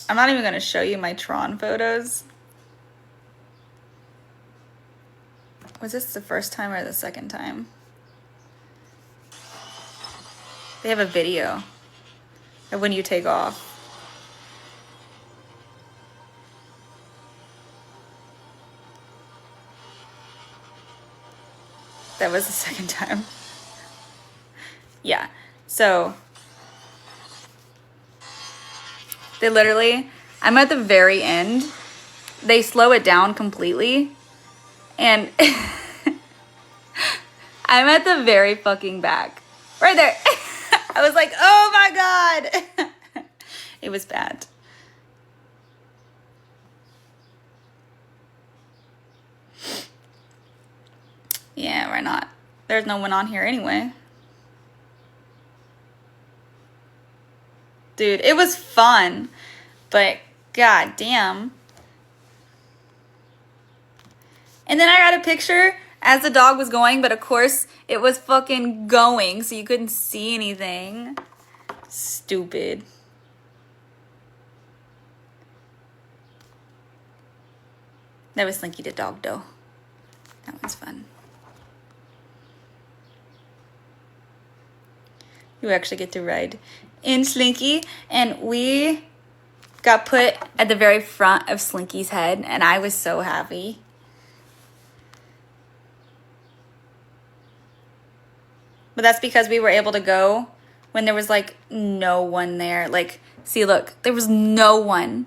I'm not even going to show you my Tron photos. Was this the first time or the second time? They have a video of when you take off. That was the second time. Yeah. So they literally, I'm at the very end. They slow it down completely. And I'm at the very fucking back. Right there. I was like, oh my God. It was bad. Yeah, why not? There's no one on here anyway. Dude, it was fun. But god damn. And then I got a picture as the dog was going, but of course it was fucking going, so you couldn't see anything. Stupid. That was Slinky the dog, though. That was fun. You actually get to ride in Slinky, and we got put at the very front of Slinky's head, and I was so happy. But that's because we were able to go when there was like no one there. Like, see, look, there was no one.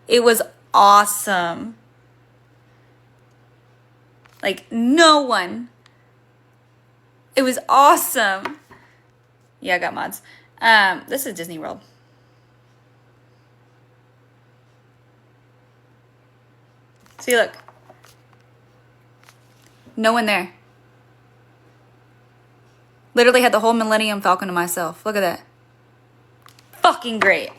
It was awesome. Like, no one. It was awesome. Yeah, I got mods. This is Disney World. See, look. No one there. Literally had the whole Millennium Falcon to myself. Look at that. Fucking great.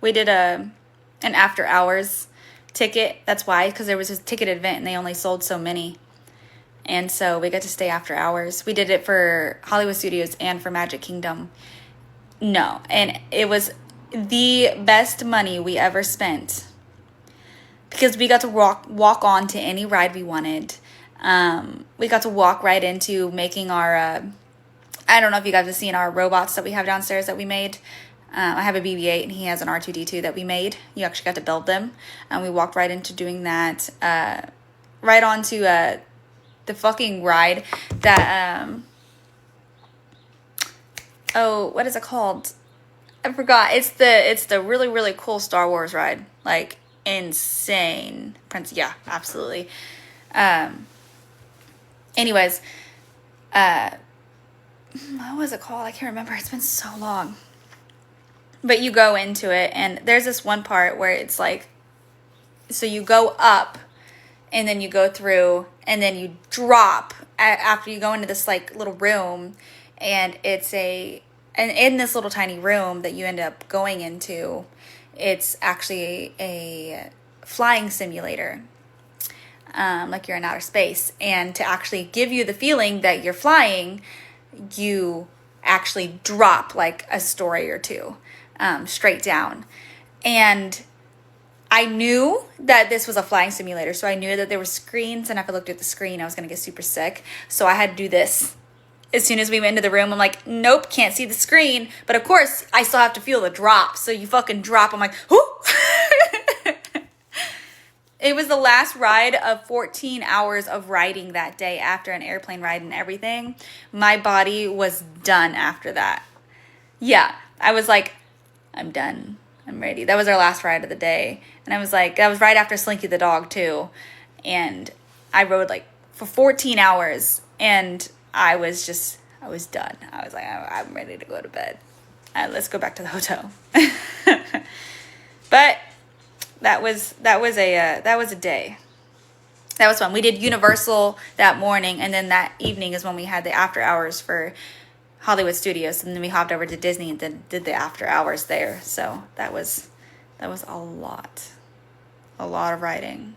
We did an after hours ticket. That's why, because there was a ticket event and they only sold so many. And so we got to stay after hours. We did it for Hollywood Studios and for Magic Kingdom. No, and it was the best money we ever spent. Because we got to walk on to any ride we wanted. We got to walk right into making our, I don't know if you guys have seen our robots that we have downstairs that we made. I have a BB-8 and he has an R2-D2 that we made. You actually got to build them. And we walked right into doing that. Right onto the fucking ride that, oh, what is it called? I forgot. It's the really, really cool Star Wars ride. Like, insane. Yeah, absolutely. Anyways, what was it called? I can't remember. It's been so long. But you go into it, and there's this one part where it's like, so you go up, and then you go through, and then you drop after you go into this like little room, and and in this little tiny room that you end up going into, it's actually a flying simulator, like you're in outer space. And to actually give you the feeling that you're flying, you actually drop like a story or two straight down. And I knew that this was a flying simulator, so I knew that there were screens, and if I looked at the screen, I was going to get super sick. So I had to do this. As soon as we went into the room, I'm like, nope, can't see the screen. But of course, I still have to feel the drop. So you fucking drop. I'm like, whoo! It was the last ride of 14 hours of riding that day after an airplane ride and everything. My body was done after that. Yeah, I was like, I'm done. I'm ready. That was our last ride of the day. And I was like, that was right after Slinky the dog too. And I rode like for 14 hours and I was done. I was like, I'm ready to go to bed. Let's go back to the hotel. But that was a day. That was fun. We did Universal that morning, and then that evening is when we had the after hours for Hollywood Studios, and then we hopped over to Disney and then did the after hours there. So that was a lot of riding.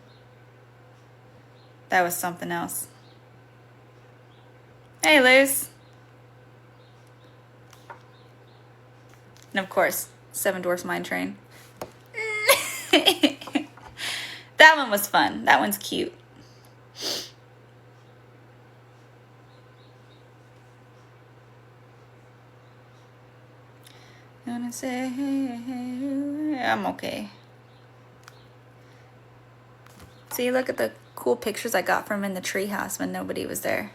That was something else. Hey, Luz. And of course, Seven Dwarfs Mine Train. That one was fun. That one's cute. Gonna say, I'm okay. See, look at the cool pictures I got from in the treehouse when nobody was there.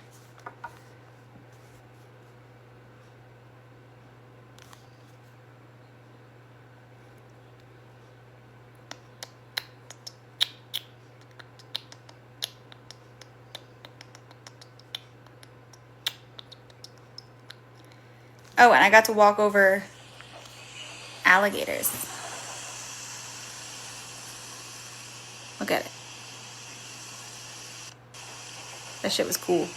Oh, and I got to walk over alligators. Look at it. That shit was cool.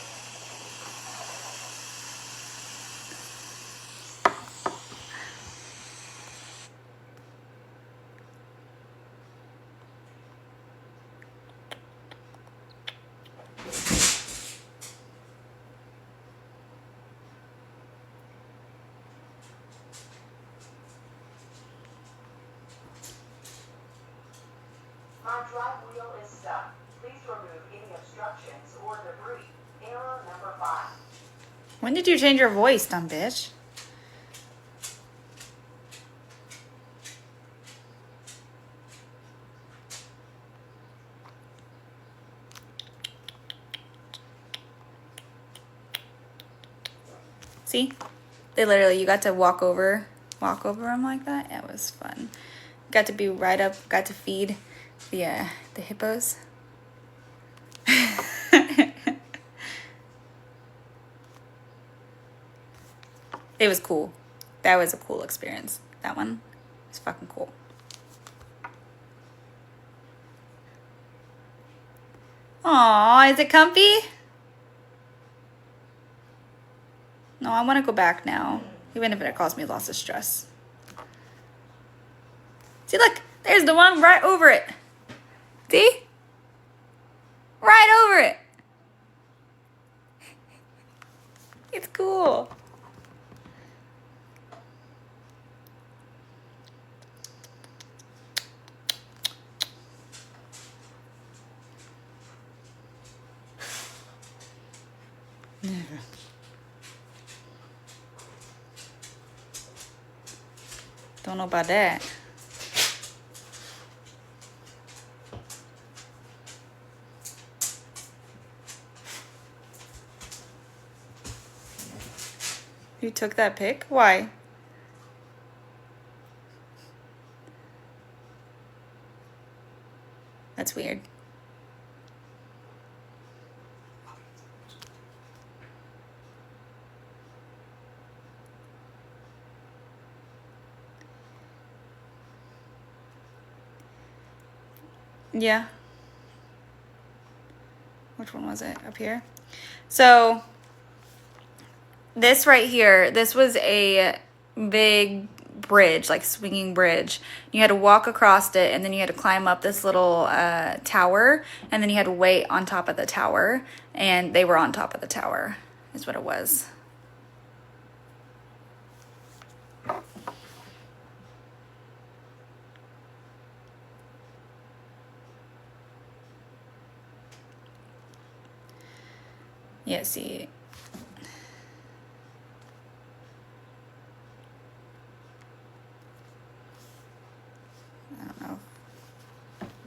My drive wheel is stuck. Please remove any obstructions or debris. Error number 5. When did you change your voice, dumb bitch? See? They literally, you got to walk over them like that. Yeah, it was fun. Got to be right up, got to feed the hippos. It was cool. That was a cool experience. That one was fucking cool. Aw, is it comfy? No, I want to go back now, even if it caused me lots of stress. See, look, there's the one right over it. See? Right over it. It's cool. Don't know about that. You took that pic? Why? That's weird. Yeah. Which one was it? Up here? So, this right here, this was a big bridge, like swinging bridge. You had to walk across it, and then you had to climb up this little tower, and then you had to wait on top of the tower, and they were on top of the tower, is what it was. Yeah, see. I don't know.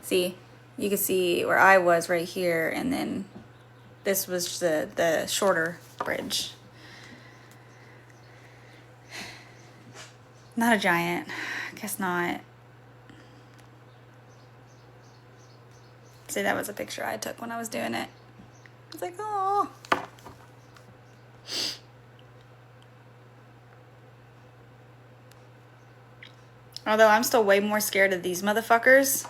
See, you can see where I was right here, and then this was the shorter bridge. Not a giant. I guess not. See, that was a picture I took when I was doing it. I was like, oh. Although I'm still way more scared of these motherfuckers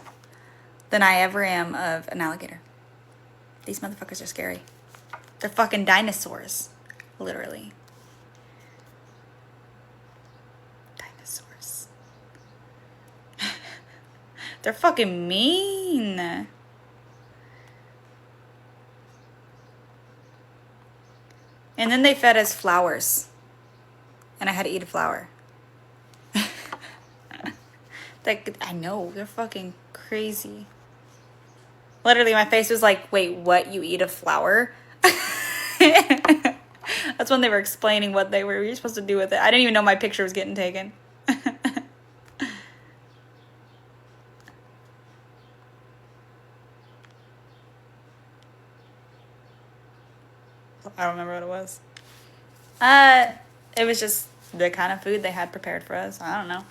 than I ever am of an alligator. These motherfuckers are scary. They're fucking dinosaurs. Literally. Dinosaurs. They're fucking mean. And then they fed us flowers. And I had to eat a flower. Like, I know, they're fucking crazy. Literally, my face was like, wait, what? You eat a flower? That's when they were explaining what they were supposed to do with it. I didn't even know my picture was getting taken. I don't remember what it was. It was just the kind of food they had prepared for us. I don't know.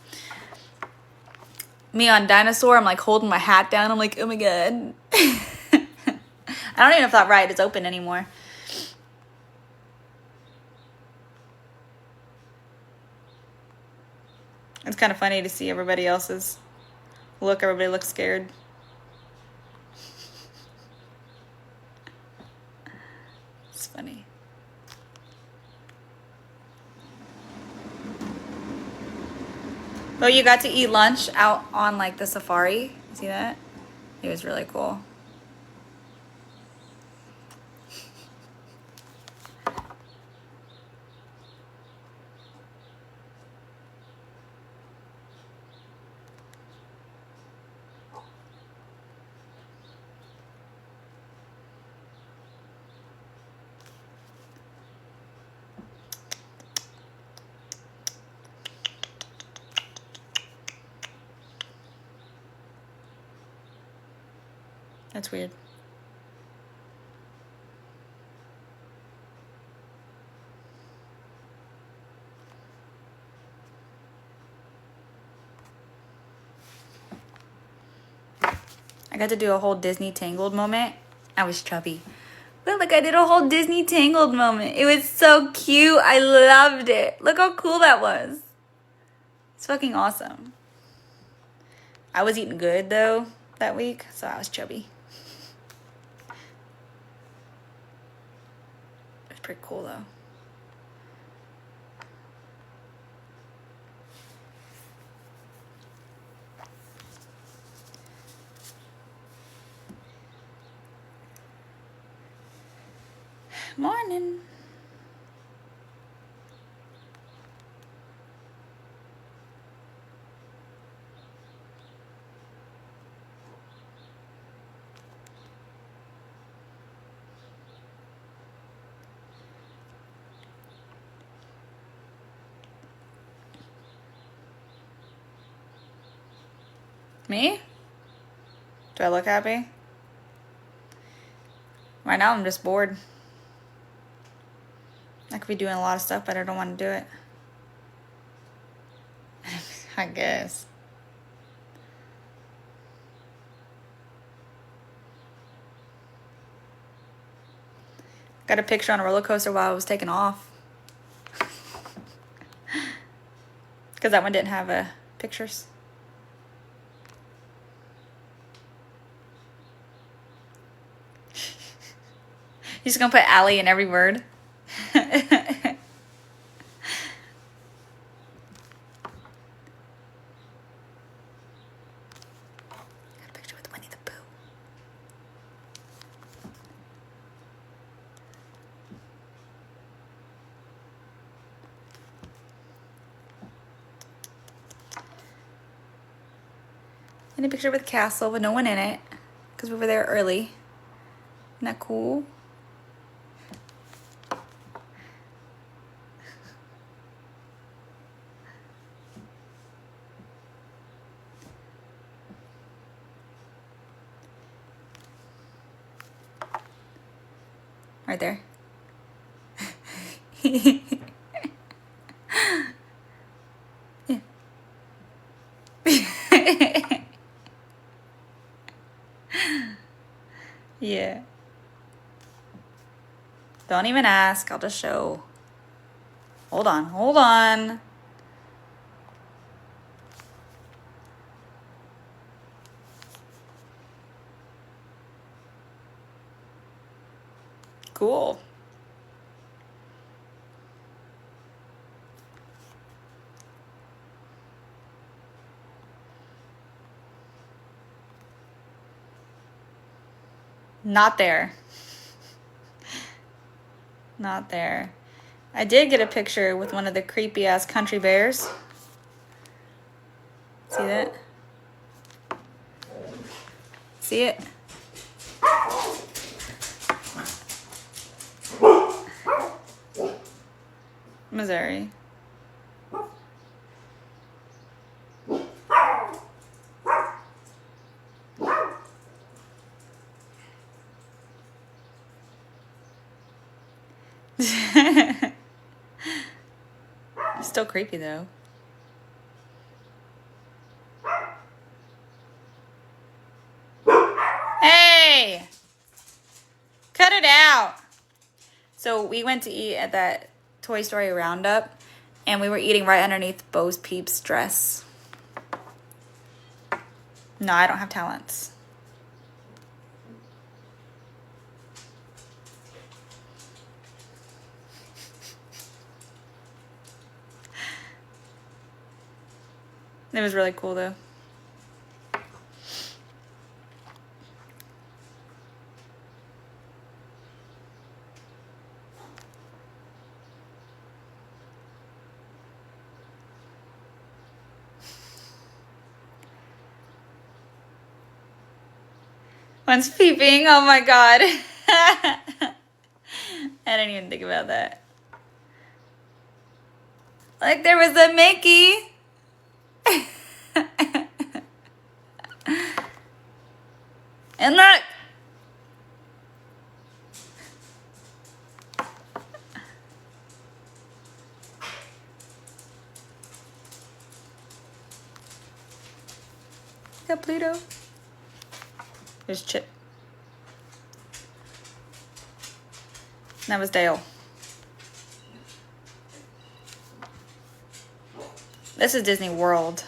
Me on Dinosaur, I'm like holding my hat down. I'm like, oh my god. I don't even know if that ride is open anymore. It's kind of funny to see everybody else's look. Everybody looks scared. It's funny. Oh, you got to eat lunch out on like the safari. See that? It was really cool. That's weird. I got to do a whole Disney Tangled moment. I was chubby. But look, I did a whole Disney Tangled moment. It was so cute. I loved it. Look how cool that was. It's fucking awesome. I was eating good though that week, so I was chubby. It's pretty cool though. Morning. Me? Do I look happy? Right now I'm just bored. I could be doing a lot of stuff, but I don't want to do it. I guess. Got a picture on a roller coaster while I was taking off. Because that one didn't have pictures. You're just gonna put Allie in every word. Got a picture with Winnie the Pooh. And a picture with Castle with no one in it. Because we were there early. Isn't that cool? Right there. Yeah. Yeah. Don't even ask. I'll just show. Hold on. Hold on. Cool. Not there. Not there. I did get a picture with one of the creepy ass country bears. See that? See it? Missouri. Still creepy though. Hey! Cut it out! So we went to eat at that Toy Story Roundup, and we were eating right underneath Bo's Peep's dress. No, I don't have talents. It was really cool though. One's peeping. Oh my god. I didn't even think about that. Like there was a Mickey. And look. Got Pluto. There's Chip. That was Dale. This is Disney World.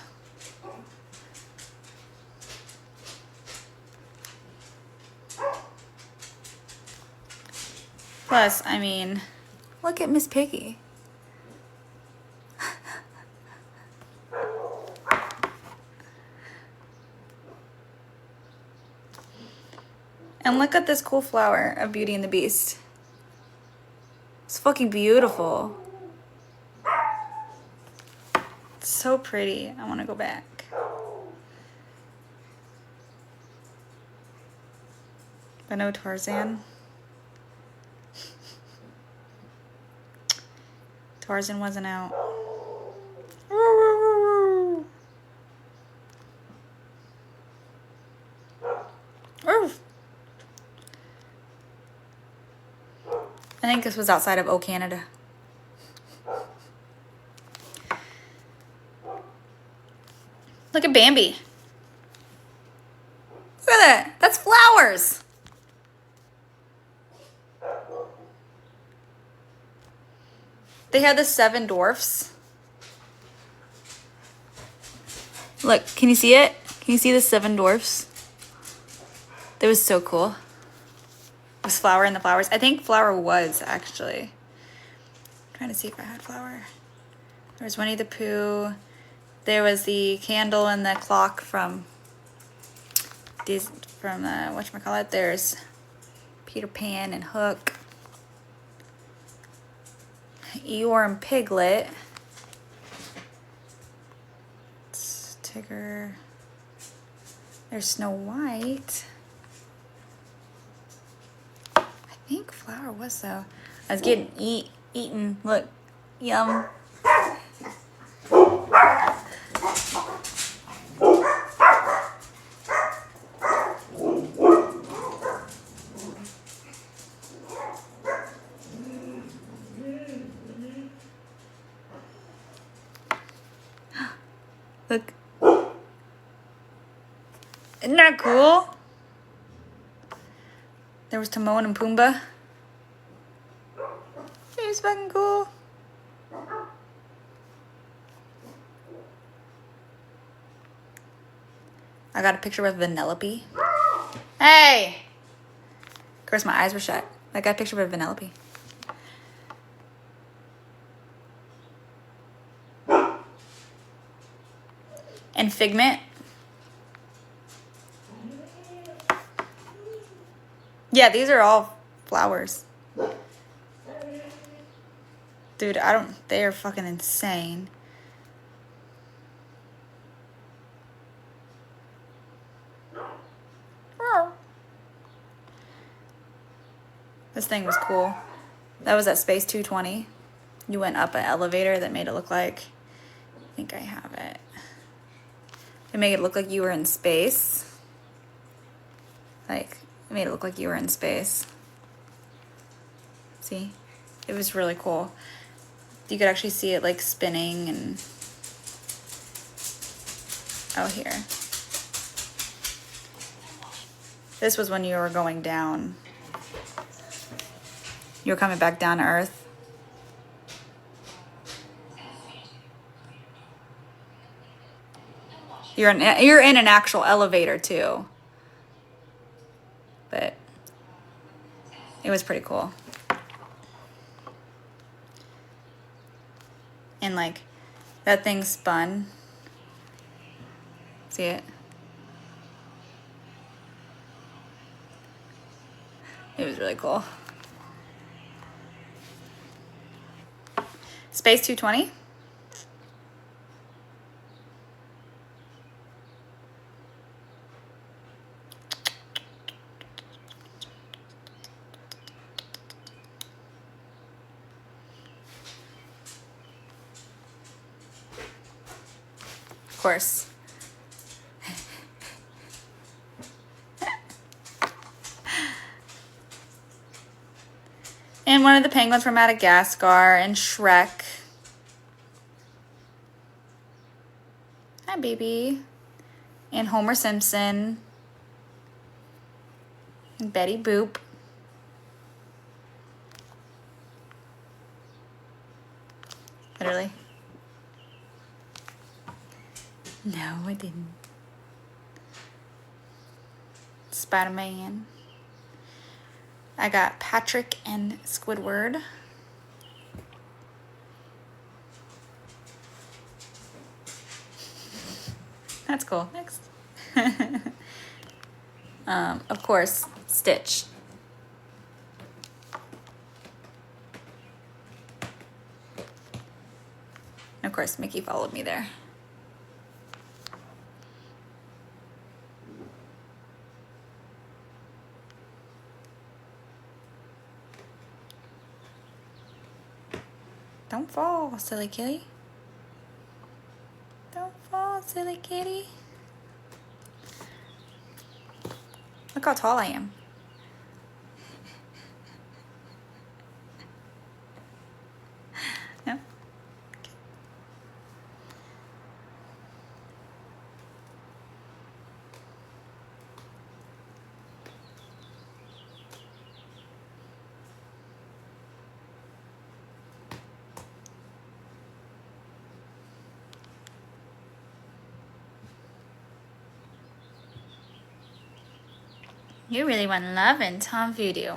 Plus, I mean, look at Miss Piggy. And look at this cool flower of Beauty and the Beast. It's fucking beautiful. It's so pretty. I want to go back. But no Tarzan. Tarzan wasn't out. I think this was outside of O Canada. Look at Bambi. Look at that. That's flowers. They had the 7 dwarfs. Look, can you see it? Can you see the 7 dwarfs? That was so cool. It was Flower and the Flowers. I think Flower was actually. I'm trying to see if I had Flower. There was Winnie the Pooh. There was the candle and the clock from whatchamacallit. There's Peter Pan and Hook. Eeyore and Piglet. It's Tigger. There's Snow White. I think Flower was though. I was getting eaten. Look, yum. Look. Isn't that cool? There was Timon and Pumbaa. It was fucking cool. I got a picture with Vanellope. Hey! Of course, my eyes were shut. I got a picture with Vanellope. And Figment. Yeah, these are all flowers. Dude, they are fucking insane. This thing was cool. That was at Space 220. You went up an elevator that made it look like, I think I have it. It made it look like you were in space. Like, it made it look like you were in space. See? It was really cool. You could actually see it like spinning and... Oh, here. This was when you were going down. You were coming back down to Earth. You're in an actual elevator too. But it was pretty cool. And like that thing spun. See it? It was really cool. Space 220. Of course. And one of the penguins from Madagascar and Shrek. Hi, baby. And Homer Simpson. And Betty Boop. Literally. No, I didn't. Spider-Man. I got Patrick and Squidward. That's cool. Next. Of course, Stitch. Of course, Mickey followed me there. Don't fall, silly kitty. Don't fall, silly kitty. Look how tall I am. Yeah. You really want love in Tom Voodoo.